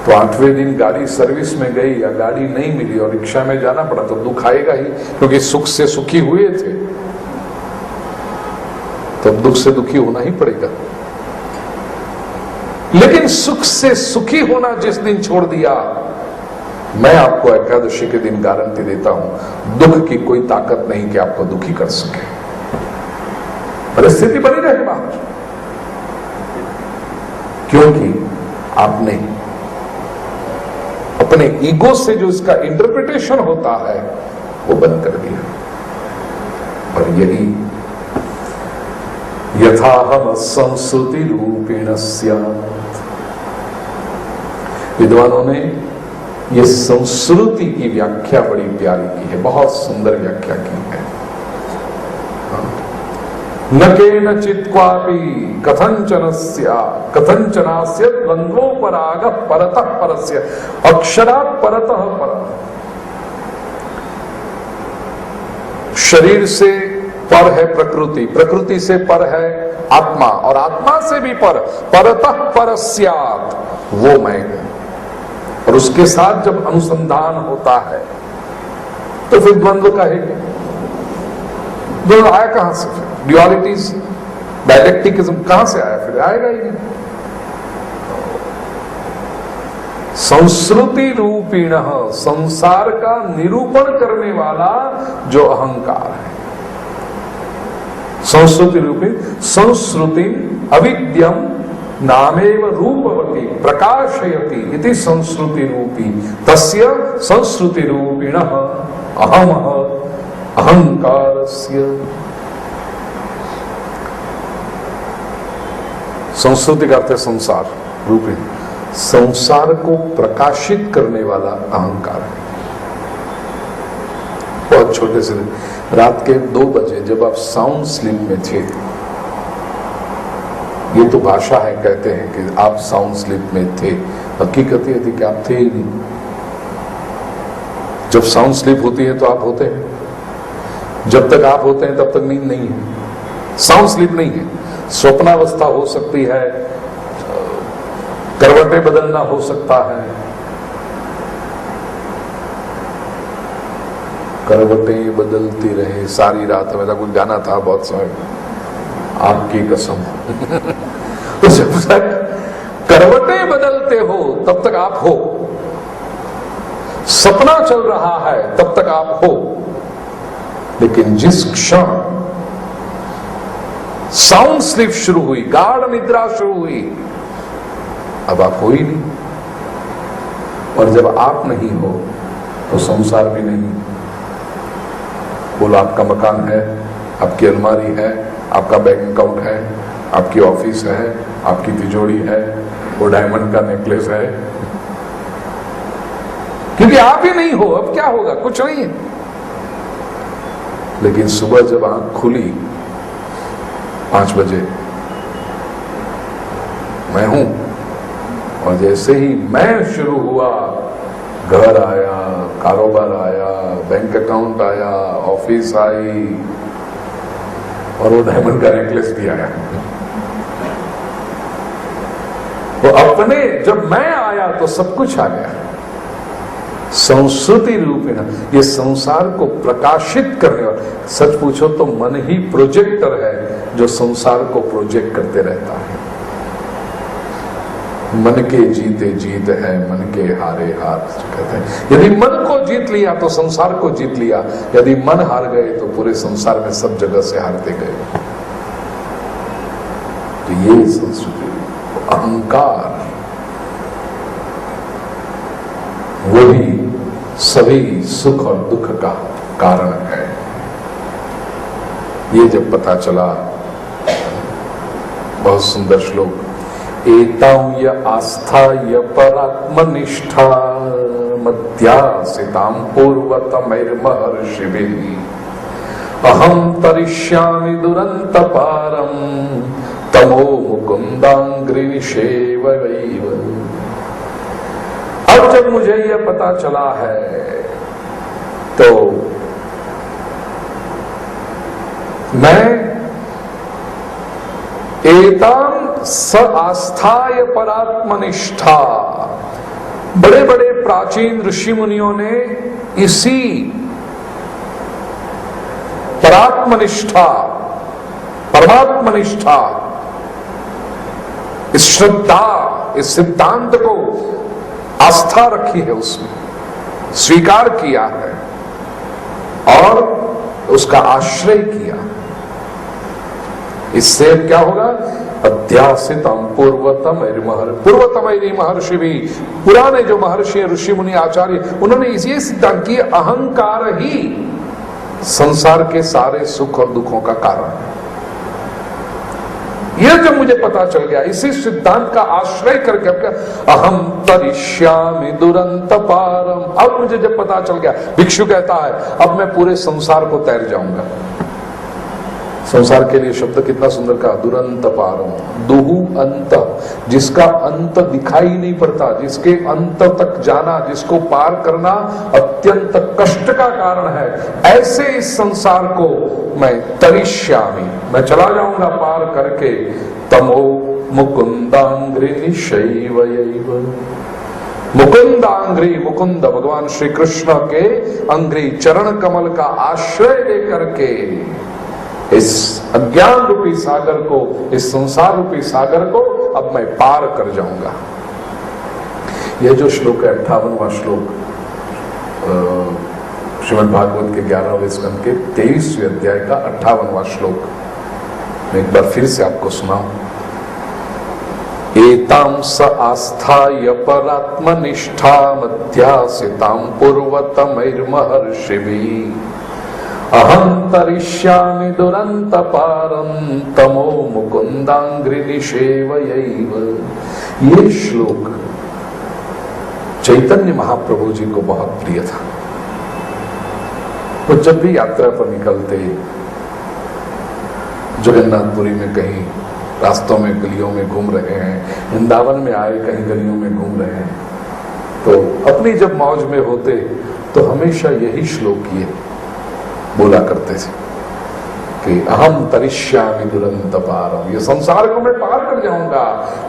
तो 8वें दिन गाड़ी सर्विस में गई या गाड़ी नहीं मिली और रिक्शा में जाना पड़ा तो दुख आएगा ही, क्योंकि सुख से सुखी हुए थे, तो दुख से दुखी होना ही पड़ेगा। लेकिन सुख से सुखी होना जिस दिन छोड़ दिया, मैं आपको एकादशी के दिन गारंटी देता हूं, दुख की कोई ताकत नहीं कि आपको दुखी कर सके। परिस्थिति बनी रहे बाहर, क्योंकि आपने अपने ईगो से जो इसका इंटरप्रिटेशन होता है वो बंद कर दिया। और यही यथाहम संस्कृति रूपेण स्यात्, विद्वानों ने ये संस्कृति की व्याख्या बड़ी प्यारी की है, बहुत सुंदर व्याख्या की है। न केनचित् क्वापि कथंचनास्य द्वंद्वोपरागः परतः परस्य अक्षरात् परतः पर। शरीर से पर है प्रकृति, प्रकृति से पर है आत्मा, और आत्मा से भी पर, परतः परस्यात्, वो मैं हूं। और उसके साथ जब अनुसंधान होता है तो फिर द्वंद्व का है, द्वंद्व आया कहां से? फिर ड्यूअलिटीज, डायलेक्टिकिज्म कहां से आया? फिर आएगा ही नहीं। संस्कृति रूपीण, संसार का निरूपण करने वाला जो अहंकार है, संस्कृति रूपी, संस्कृति अविद्यम नामेव रूपवती प्रकाशयति इति संस्कृति रूपी तस्य संस्कृति रूपिण अहम अहंकारस्य। संस्कृति का अर्थ है संसार रूपी, संसार को प्रकाशित करने वाला अहंकार है। बहुत छोटे से रात के 2 बजे जब आप साउंड स्लीप में थे, ये तो भाषा है, कहते हैं कि आप साउंड स्लीप में थे, हकीकत ये थी कि आप थे ही नहीं। जब साउंड स्लीप होती है तो आप होते हैं, जब तक आप होते हैं तब तक नींद नहीं है, साउंड स्लीप नहीं है। स्वप्नावस्था हो सकती है, करवटें बदलना हो सकता है, करवटें बदलती रहे सारी रात, वैसा कुछ गाना था बहुत समय, आपकी कसम। तो जब तक करवटें बदलते हो तब तक आप हो, सपना चल रहा है तब तक आप हो। लेकिन जिस क्षण साउंड स्लीप शुरू हुई, गाढ़ निद्रा शुरू हुई, अब आप हो ही नहीं। और जब आप नहीं हो तो संसार भी नहीं। बोलो, आपका मकान है, आपकी अलमारी है, आपका बैंक अकाउंट है, आपकी ऑफिस है, आपकी तिजोरी है, वो डायमंड का नेकलेस है, क्योंकि आप ही नहीं हो। अब क्या होगा? कुछ नहीं है। लेकिन सुबह जब आंख खुली 5 बजे, मैं हूं, और जैसे ही मैं शुरू हुआ, घर आया, कारोबार आया, बैंक अकाउंट आया, ऑफिस आई और वो डायमंड का नेकलेस भी आया। वो अपने जब मैं आया तो सब कुछ आ गया। संस्कृति रूपेण ये संसार को प्रकाशित करने वाला, सच पूछो तो मन ही प्रोजेक्टर है जो संसार को प्रोजेक्ट करते रहता है। मन के जीते जीत है, मन के हारे हार कहते हैं। यदि मन को जीत लिया तो संसार को जीत लिया, यदि मन हार गए तो पूरे संसार में सब जगह से हारते गए। तो ये संस्कृति, अहंकार वही सभी सुख और दुख का कारण है। ये जब पता चला, बहुत सुंदर श्लोक, एतां य आस्था य परात्मनिष्ठा मध्यासितां पूर्वतमैर्महर्षिभिः अहं तरिष्यामि दुरन्तपारं तमो मुकुन्दांघ्रिनिषेवैव। अब जब मुझे यह पता चला है तो मैं एतां स आस्थाय परात्मनिष्ठा, बड़े बड़े प्राचीन ऋषि मुनियों ने इसी परात्मनिष्ठा, परमात्मनिष्ठा, इस श्रद्धा, इस सिद्धांत को आस्था रखी है, उसमें स्वीकार किया है और उसका आश्रय किया। इससे क्या होगा? अध्यासितम पूर्वतमैरि महर्षि भी, पुराने जो महर्षि ऋषि मुनि आचार्य, उन्होंने इसी सिद्धांत किया, अहंकार ही संसार के सारे सुख और दुखों का कारण है। यह जब मुझे पता चल गया, इसी सिद्धांत का आश्रय करके अहम तरिष्यामि दुरंत पारम, अब मुझे जब पता चल गया, भिक्षु कहता है अब मैं पूरे संसार को तैर जाऊंगा। संसार के लिए शब्द कितना सुंदर कहा, दुरंत पारम, दुहु अंत, जिसका अंत दिखाई नहीं पड़ता, जिसके अंत तक जाना, जिसको पार करना अत्यंत कष्ट का कारण है, ऐसे इस संसार को मैं तरिष्यामि, मैं चला जाऊंगा पार करके। तमो मुकुंदांघ्रि निशैवयैव, मुकुंदांघ्रि, मुकुंद भगवान श्री कृष्ण के अंघ्रि चरण कमल का आश्रय लेकर के इस अज्ञान रूपी सागर को, इस संसार रूपी सागर को अब मैं पार कर जाऊंगा। यह जो श्लोक है 58वां श्लोक श्रीमद् भागवत के 11वें स्कंद के 23वें अध्याय का 58वां श्लोक मैं एक बार फिर से आपको सुनाऊं। एतां स आस्थाय परात्मनिष्ठा मध्यासितां पूर्वतमैर्महर्षिभिः अहं तरिष्यामि दुरंत पारं तमो मुकुंदांघ्रि निषेवयैव। ये श्लोक चैतन्य महाप्रभु जी को बहुत प्रिय था। वो जब भी यात्रा पर निकलते, जगन्नाथपुरी में कहीं रास्तों में गलियों में घूम रहे हैं, वृंदावन में आए कहीं गलियों में घूम रहे हैं, तो अपनी जब मौज में होते तो हमेशा यही श्लोक ये बोला करते थे कि अहम तरिष्यामि दुरंत पारम, ये संसार को मैं पार कर जाऊंगा।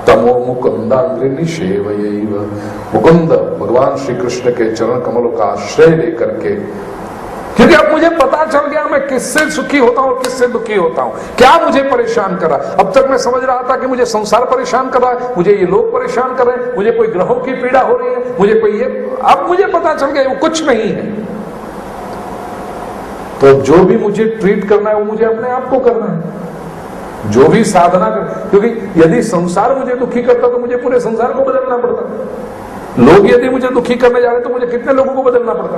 तमो मुकुंदांघ्रि निषेवयैव, मुकुंद भगवान श्री कृष्ण के चरण कमलों का आश्रय लेकर के, क्योंकि अब मुझे पता चल गया मैं किससे सुखी होता हूं और किससे दुखी होता हूं, क्या मुझे परेशान कर रहा है। अब तक मैं समझ रहा था कि मुझे संसार परेशान कर रहा है, मुझे ये लोग परेशान कर रहे हैं, मुझे कोई ग्रहों की पीड़ा हो रही है, मुझे कोई ये, अब मुझे पता चल गया वो कुछ नहीं है। तो जो भी मुझे ट्रीट करना है वो मुझे अपने आप को करना है, जो भी साधना कर, क्योंकि यदि संसार मुझे दुखी करता तो मुझे पूरे संसार को बदलना पड़ता। लोग यदि मुझे दुखी करने जा रहे तो मुझे कितने लोगों को बदलना पड़ता।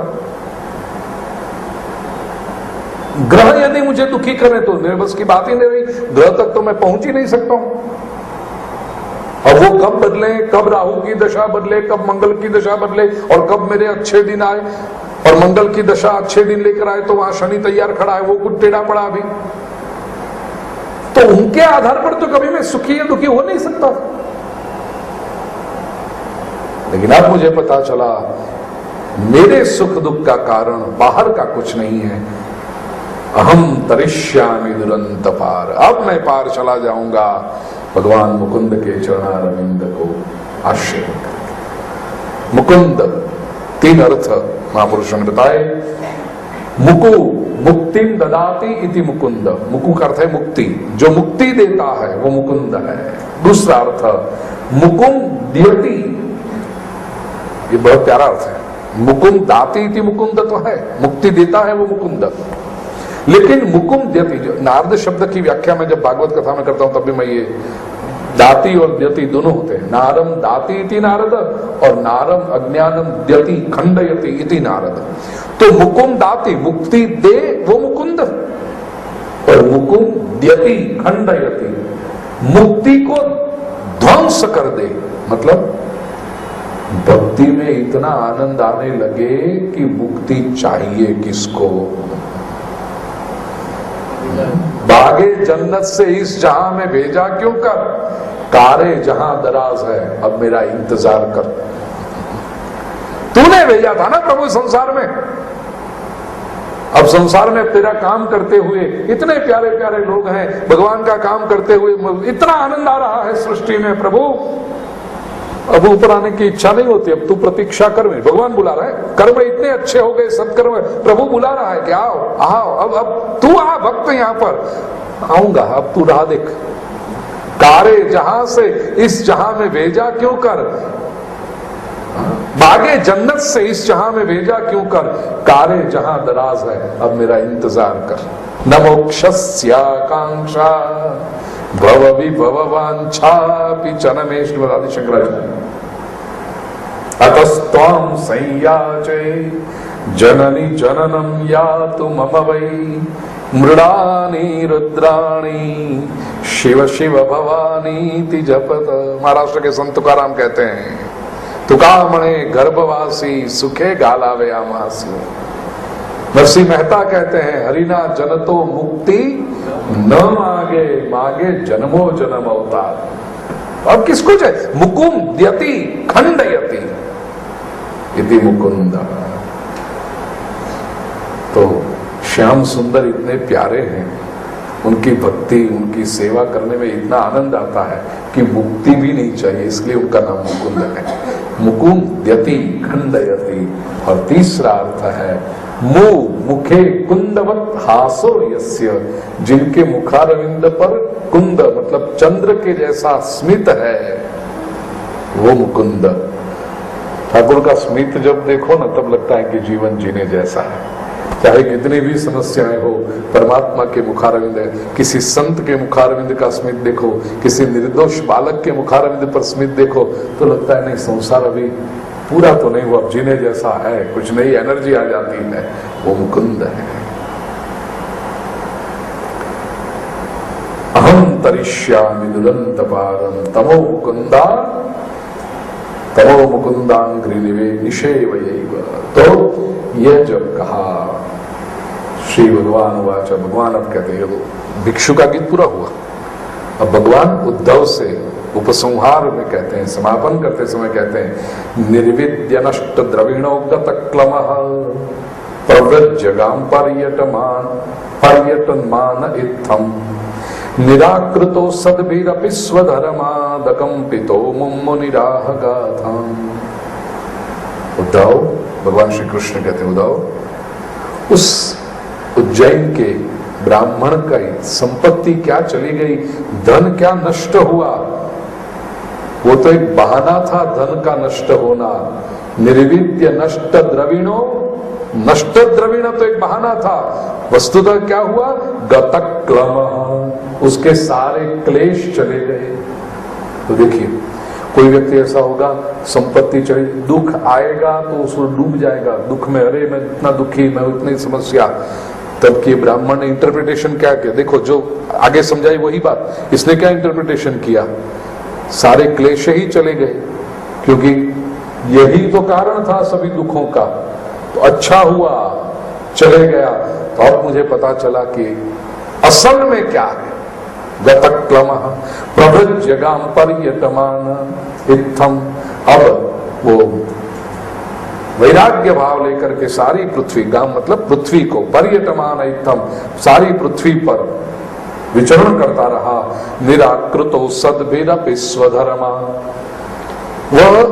ग्रह यदि मुझे दुखी करे तो मेरे बस की बात ही नहीं रही, ग्रह तक तो मैं पहुंच ही नहीं सकता हूं। अब वो कब बदले, कब राहु की दशा बदले, कब मंगल की दशा बदले, और कब मेरे अच्छे दिन आए और मंगल की दशा अच्छे दिन लेकर आए तो वहां शनि तैयार खड़ा है, वो कुछ टेढ़ा पड़ा अभी, तो उनके आधार पर तो कभी मैं सुखी या दुखी हो नहीं सकता। लेकिन अब मुझे पता चला मेरे सुख दुख का कारण बाहर का कुछ नहीं है। अहम तरिष्यामि दुरंत पार, अब मैं पार चला जाऊंगा भगवान मुकुंद के चरणारविंद को आश्रय करके। मुकुंद 3 अर्थ महापुरुषों ने बताए। मुकु मुक्तिम ददाति इति मुकुंद, मुकु का अर्थ है मुक्ति, जो मुक्ति देता है वो मुकुंद है। दूसरा अर्थ मुकुंद द्यति, ये बहुत प्यारा अर्थ है। मुकुंद दाति इति मुकुंद तो है, मुक्ति देता है वो मुकुंद, लेकिन मुकुंद द्यति, जो नारद शब्द की व्याख्या में जब भागवत कथा में करता हूं तब भी मैं ये दाति और द्यति दोनों होते हैं। नारम दाति इति नारद और नारम अज्ञानम द्यति खंडयति इति नारद। तो मुकुंद दाति, मुक्ति दे वो मुकुंद, और मुकुंद द्यति खंडयति, मुक्ति को ध्वंस कर दे। मतलब भक्ति में इतना आनंद आने लगे कि मुक्ति चाहिए किसको। भागे जन्नत से इस जहां में भेजा क्यों कर, कारे जहां दराज है अब मेरा इंतजार कर। तूने भेजा था ना प्रभु संसार में, अब संसार में तेरा काम करते हुए इतने प्यारे प्यारे लोग हैं, भगवान का काम करते हुए इतना आनंद आ रहा है सृष्टि में। प्रभु अब ऊपर आने की इच्छा नहीं होती, अब तू प्रतीक्षा कर। भगवान बुला रहा है, कर्म इतने अच्छे हो गए, सत्कर्म, प्रभु बुला रहा है कि आओ आओ, अब तू आ भक्त, यहां पर आऊंगा, अब तू राह देख। कारे जहां से इस जहां में भेजा क्यों कर, भागे जन्नत से इस जहां में भेजा क्यों कर, कारे जहां दराज है अब मेरा इंतजार कर। न मोक्षस्याकांक्षा भव विभव वांछापि जनमे, श्रीमद शंकराचार्य। अतस्त्वां संयाचे जननी जननम यातु मम वै मृडानी रुद्राणी शिव शिव भवानी जपत। महाराष्ट्र के संत तुकाराम कहते हैं, तुकामणे गर्भवासी सुखे गालावे आमासी। नरसिंह मेहता कहते हैं, हरिना जनतो मुक्ति न मागे मागे जन्मो जन्म अवतार। अब किसको चाहिए, मुकुंद द्यति खंडयति इति मुकुंद। तो श्याम सुंदर इतने प्यारे हैं, उनकी भक्ति उनकी सेवा करने में इतना आनंद आता है कि मुक्ति भी नहीं चाहिए, इसलिए उनका नाम मुकुंद है। मुकुंद द्यति खंडयति। और तीसरा अर्थ है मु मुखे कुंदवत हासो यस्य, जिनके मुखारविंद पर कुंद मतलब चंद्र के जैसा स्मित है वो मुकुंद। ठाकुर का स्मित जब देखो ना तब लगता है कि जीवन जीने जैसा है। चाहे कितनी भी समस्याएं हो, परमात्मा के मुखारविंद, किसी संत के मुखारविंद का स्मित देखो, किसी निर्दोष बालक के मुखारविंद पर स्मित देखो तो लगता है नहीं संसार अभी पूरा तो नहीं हुआ, अब जीने जैसा है, कुछ नई एनर्जी आ जाती है, वो मुकुंद है। अहम तरिष्यामि दुरंत पारम तमो मुकुंदा तमो मुकुंदांग्रि निषेवयैव। तो यह जब कहा श्री भगवान वाचा, भगवान अब कहते हैं, भिक्षु का गीत पूरा हुआ। अब भगवान उद्धव से उपसंहार में कहते हैं, समापन करते समय कहते हैं, निर्विद्य नष्ट द्रविणोगत क्लमः प्रव्रज्यगाम पर्यटमान इत्थम निराकृतो सद्भिरपि स्वधर्मादकंपितो मुमुनिराह गाथाम। उद्धव, भगवान श्री कृष्ण कहते हैं, उद्धव उस उज्जैन के ब्राह्मण का संपत्ति क्या चली गई, धन क्या नष्ट हुआ, वो तो एक बहाना था धन का नष्ट होना। निर्विद्य नष्ट द्रविणो, नष्ट द्रविण तो एक बहाना था, वस्तुतः क्या हुआ, गतक्लम, उसके सारे क्लेश चले गए। तो देखिए कोई व्यक्ति ऐसा होगा, संपत्ति चली, दुख आएगा तो उसको डूब जाएगा दुख में, अरे मैं इतना दुखी, मैं इतनी समस्या। तब कि ब्राह्मण ने इंटरप्रिटेशन क्या किया, देखो जो आगे समझाई वही बात, इसने क्या इंटरप्रिटेशन किया, सारे क्लेश ही चले गए, क्योंकि यही तो कारण था सभी दुखों का, तो अच्छा हुआ चले गया। तो अब मुझे पता चला कि असल में क्या है, गतक्लमः प्रभृज्यगाम पर्यटमान इत्थम। अब वो वैराग्य भाव लेकर के सारी पृथ्वी, गाम मतलब पृथ्वी को, पर्यटमान एकदम सारी पृथ्वी पर विचरण करता रहा। निराकृतो सद्भिरपि स्वधर्मा, वह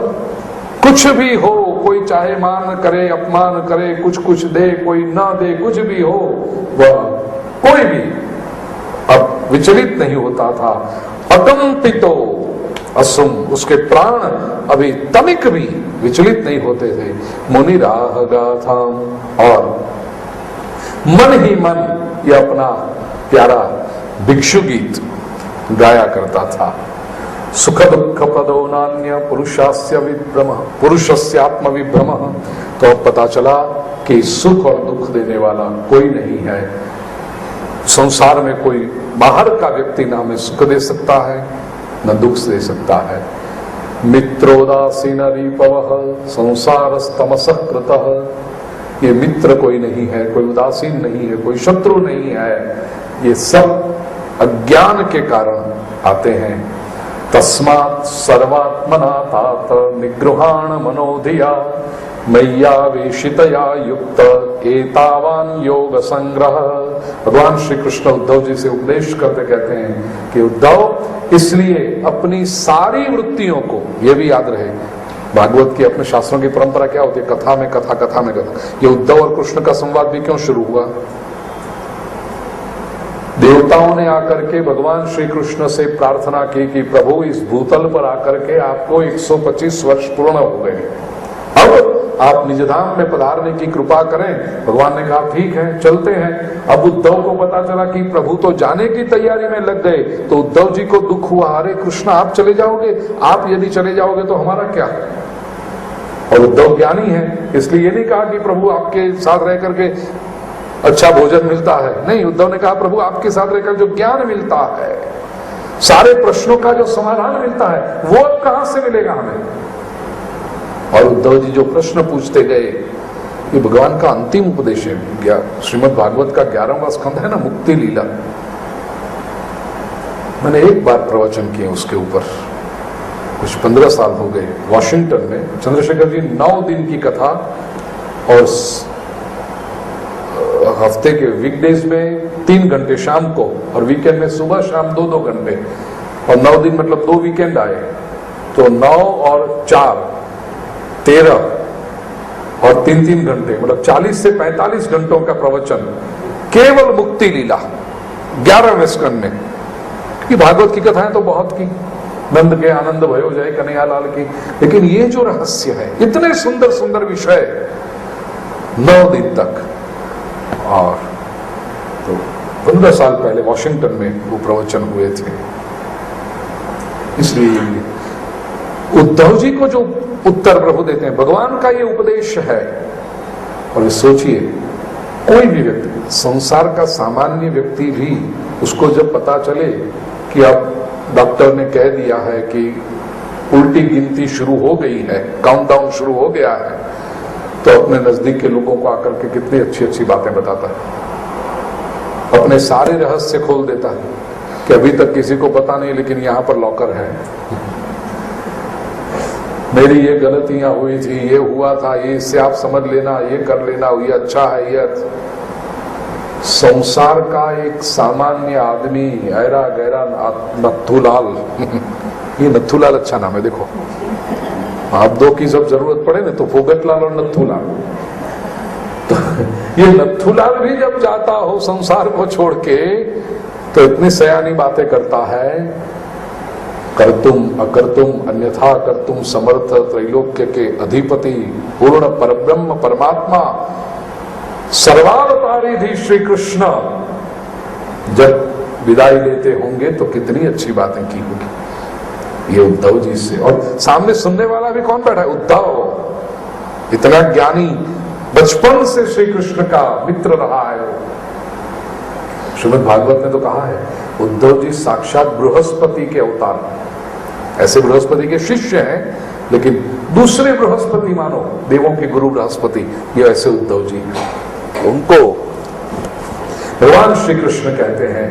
कुछ भी हो, कोई चाहे मान करे अपमान करे, कुछ कुछ दे कोई ना दे, कुछ भी हो, वह कोई भी अब विचलित नहीं होता था। अकंपितो असुम, उसके प्राण अभी तनिक भी विचलित नहीं होते थे। मुनि राह गाथाम, और मन ही मन ये अपना प्यारा भिक्षु गीत गाया करता था। सुख दुख पदो नान्य पुरुषास्य विभ्रम, पुरुषस्यात्म विभ्रम। तो अब पता चला कि सुख और दुख देने वाला कोई नहीं है संसार में। कोई बाहर का व्यक्ति ना हमें सुख दे सकता है न दुख दे सकता है। मित्रोदासीन रिपवः संसारस्तमसः कृतः, ये मित्र कोई नहीं है, कोई उदासीन नहीं है, कोई शत्रु नहीं है, ये सब अज्ञान के कारण आते हैं। तस्मात् सर्वात्मना तात निगृहाण मनोधिया मय्यावेशितया युक्त एतावान योग संग्रह। भगवान श्री कृष्ण उद्धव जी से उपदेश करते कहते हैं कि उद्धव, इसलिए अपनी सारी वृत्तियों को, यह भी याद रहे, भागवत की अपने शास्त्रों की परंपरा क्या होती है, कथा में कथा, कथा में कथा। ये उद्धव और कृष्ण का संवाद भी क्यों शुरू हुआ? देवताओं ने आकर के भगवान श्री कृष्ण से प्रार्थना की कि प्रभु इस भूतल पर आकर के आपको 125 वर्ष पूर्ण हो गए, अब आप निज धाम में पधारने की कृपा करें। भगवान ने कहा ठीक है, चलते हैं। अब उद्धव को पता चला कि प्रभु तो जाने की तैयारी में लग गए, तो उद्धव जी को दुख हुआ, अरे कृष्ण आप चले जाओगे, आप यदि चले जाओगे तो हमारा क्या? और उद्धव ज्ञानी है, इसलिए ये नहीं कहा कि प्रभु आपके साथ रह करके अच्छा भोजन मिलता है, नहीं, उद्धव ने कहा प्रभु आपके साथ रहकर जो ज्ञान मिलता है, सारे प्रश्नों का जो समाधान मिलता है, वो अब कहां से मिलेगा हमें? और उद्धव जी जो प्रश्न पूछते गए, ये भगवान का अंतिम उपदेश है। श्रीमद् भागवत का 11वां स्कंध है ना, मुक्ति लीला। मैंने एक बार प्रवचन किए उसके ऊपर, कुछ 15 साल हो गए, वॉशिंगटन में। चंद्रशेखर जी 9 दिन की कथा, और हफ्ते के वीकडेज में 3 घंटे शाम को, और वीकेंड में सुबह शाम 2-2 घंटे, और 9 दिन मतलब 2 वीकेंड आए, तो 9 और 4 13 और 3-3 घंटे, मतलब 40 से 45 घंटों का प्रवचन केवल मुक्ति लीला 11वें स्कंद में। कि भागवत की कथाएं तो बहुत की, नंद के आनंद भयो जय कन्हैयालाल की, लेकिन ये जो रहस्य है, इतने सुंदर सुंदर विषय 9 दिन तक। और तो 15 साल पहले वॉशिंगटन में वो प्रवचन हुए थे। इसलिए उद्धव जी को जो उत्तर प्रभु देते हैं, भगवान का ये उपदेश है। और सोचिए, कोई भी व्यक्ति, संसार का सामान्य व्यक्ति भी, उसको जब पता चले कि अब डॉक्टर ने कह दिया है कि उल्टी गिनती शुरू हो गई है, काउंटडाउन शुरू हो गया है, तो अपने नजदीक के लोगों को आकर के कितनी अच्छी अच्छी बातें बताता है, अपने सारे रहस्य खोल देता है कि अभी तक किसी को पता नहीं, लेकिन यहां पर लॉकर है, मेरी ये गलतियां हुई थी, ये हुआ था, ये इससे आप समझ लेना, ये कर लेना, ये अच्छा है, ये संसार का एक सामान्य आदमी, ऐरा गैरा नथुलाल ये नथुलाल अच्छा नाम है, देखो आप दो की जब जरूरत पड़े ना तो फोगतलाल और नथुलाल। तो ये नथुलाल भी जब जाता हो संसार को छोड़ के, तो इतनी सयानी बातें करता है, कर्तुम अकर्तुम अन्यथा कर्तुम समर्थ त्रैलोक्य के अधिपति पूर्ण परब्रह्म परमात्मा सर्वावतारिधि श्री कृष्ण जब विदाई लेते होंगे तो कितनी अच्छी बातें की होगी ये उद्धव जी से। और सामने सुनने वाला भी कौन बैठा है? उद्धव, इतना ज्ञानी, बचपन से श्री कृष्ण का मित्र रहा है वो। श्रीमद् भागवत ने तो कहा है उद्धव जी साक्षात बृहस्पति के अवतार। ऐसे बृहस्पति के शिष्य हैं, लेकिन दूसरे बृहस्पति मानो, देवों के गुरु बृहस्पति, ये ऐसे उद्धव जी। उनको भगवान श्री कृष्ण कहते हैं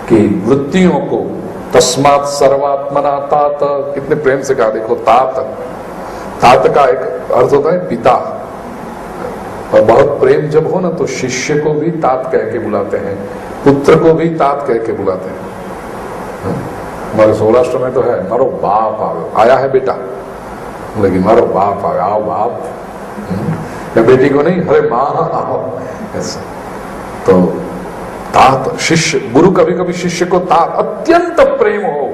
कि वृत्तियों को तस्मात् सर्वात्मना तात, कितने प्रेम से कहा, देखो तात, तात का एक अर्थ होता है पिता, और बहुत प्रेम जब हो ना तो शिष्य को भी तात कह के बुलाते हैं, पुत्र को भी तात कह के बुलाते हैं। हमारे सौराष्ट्र में तो है, मारो बाप आओ, आया है बेटा, लेकिन मारो बाप आओ बाप, या बेटी को नहीं, अरे माँ आओ, ऐसा। तो तात, शिष्य, गुरु कभी कभी शिष्य को तात, अत्यंत प्रेम हो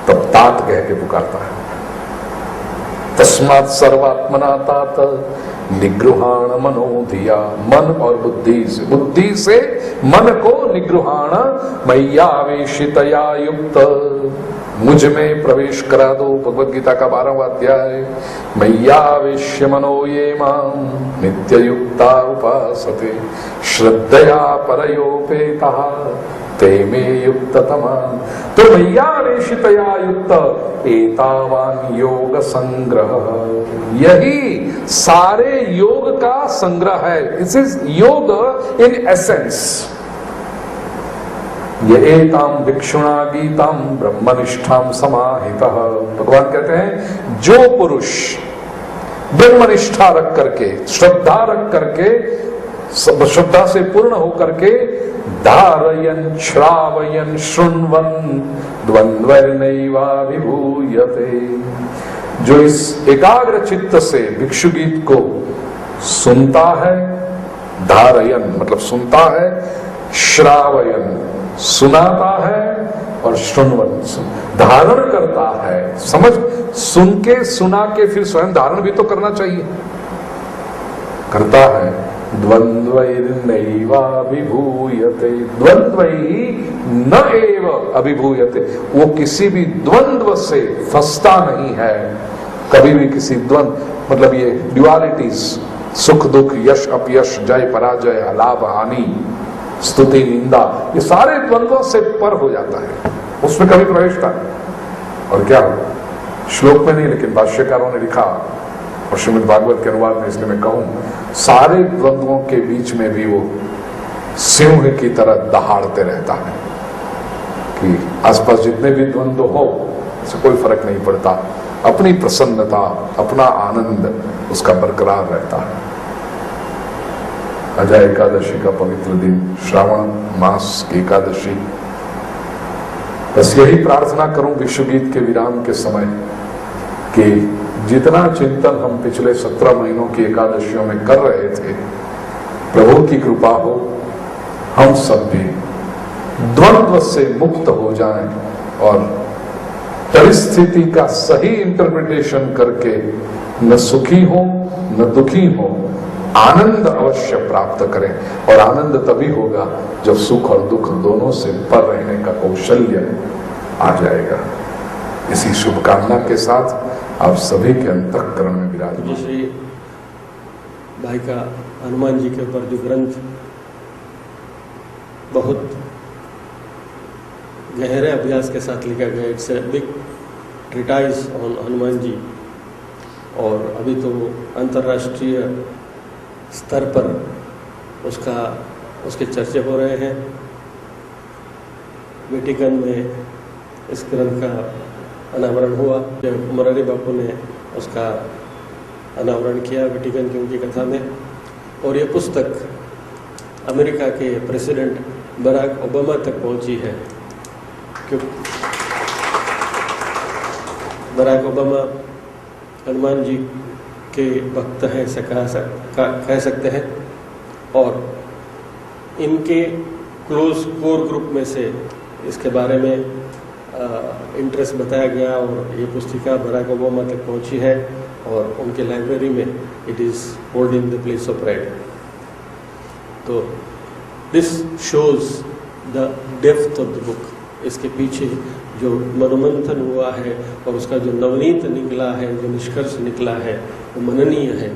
तब तात कह के पुकारता है। तस्मात् सर्वात्मना तात निगृहाण मनोधिया, मन और बुद्धि से मन को निगृहाण, मय्यावेशितया युक्त, मुझ में प्रवेश करा दो। भगवद गीता का 12वां अध्याय, मय्यावेश्य मनो ये माम नित्य युक्ता उपासते श्रद्धया परयोपेता ते मे युक्ततमा। तो मय्यावेशितया युक्त एतावान योग संग्रह, यही सारे योग का संग्रह है। दिस इज योग इन एसेंस। ये एताम भिक्षुणा गीताम ब्रह्मनिष्ठाम समाहितः, भगवान कहते हैं जो पुरुष ब्रह्मनिष्ठा रख करके, श्रद्धा रख करके, श्रद्धा से पूर्ण होकर के, धारयन श्रावयन शृण्वन् द्वन्द्वैर्नैवाभिभूयते, जो इस एकाग्र चित्त से भिक्षु गीत को सुनता है, धारयन मतलब सुनता है, श्रावयन सुनाता है, और शृण्वन् धारण करता है। समझ, सुन के सुना के फिर स्वयं धारण भी तो करना चाहिए, करता है। द्वन्द्वैर्नैवाभिभूयते, द्वन्द्वैः न एव अभिभूयते, वो किसी भी द्वंद्व से फंसता नहीं है कभी भी। किसी द्वंद्व मतलब ये ड्युअलिटीज, सुख दुख, यश अपयश, जय पराजय, लाभ हानि, स्तुति निंदा, ये सारे द्वंद्वों से पर हो जाता है, उसमें कभी प्रवेश था। और क्या श्लोक में नहीं, लेकिन भाष्यकारों ने लिखा और श्रीमद् भागवत के अनुवाद में, इसलिए मैं कहूं, सारे द्वंद्वों के बीच में भी वो सिंह की तरह दहाड़ते रहता है कि आसपास जितने भी द्वंद्व हो उससे कोई फर्क नहीं पड़ता, अपनी प्रसन्नता, अपना आनंद उसका बरकरार रहता है। अजय एकादशी का पवित्र दिन, श्रावण मास की एकादशी, बस यही प्रार्थना करूं विश्वगीत के विराम के समय कि जितना चिंतन हम पिछले 17 महीनों की एकादशियों में कर रहे थे, प्रभु की कृपा हो हम सब भी द्वंद्व से मुक्त हो जाएं और परिस्थिति का सही इंटरप्रिटेशन करके न सुखी हो न दुखी हो, आनंद अवश्य प्राप्त करें। और आनंद तभी होगा जब सुख और दुख दोनों से पर रहने का कौशल्य आ जाएगा। इसी शुभकामना के साथ आप सभी के अंतःकरण में विराजमान। श्री भाई का हनुमान जी के ऊपर जो ग्रंथ बहुत गहरे अभ्यास के साथ लिखा गया, it's a big treatise on Hanuman ji, और अभी तो अंतर्राष्ट्रीय स्तर पर उसके चर्चे हो रहे हैं। वेटिकन में इस ग्रंथ का अनावरण हुआ, जब मुरारी बापू ने उसका अनावरण किया वेटिकन की उनकी कथा में। और ये पुस्तक अमेरिका के प्रेसिडेंट बराक ओबामा तक पहुंची है, क्योंकि बराक ओबामा हनुमान जी के भक्त हैं, ऐसा कह सकते हैं, और इनके क्लोज कोर ग्रुप में से इसके बारे में इंटरेस्ट बताया गया, और ये पुस्तिका बराक ओबामा तक पहुंची है और उनके लाइब्रेरी में it is hold in the place of pride. So this shows the depth of the book. इसके पीछे जो मनोमंथन हुआ है और उसका जो नवनीत निकला है, जो निष्कर्ष निकला है, वो मननीय है।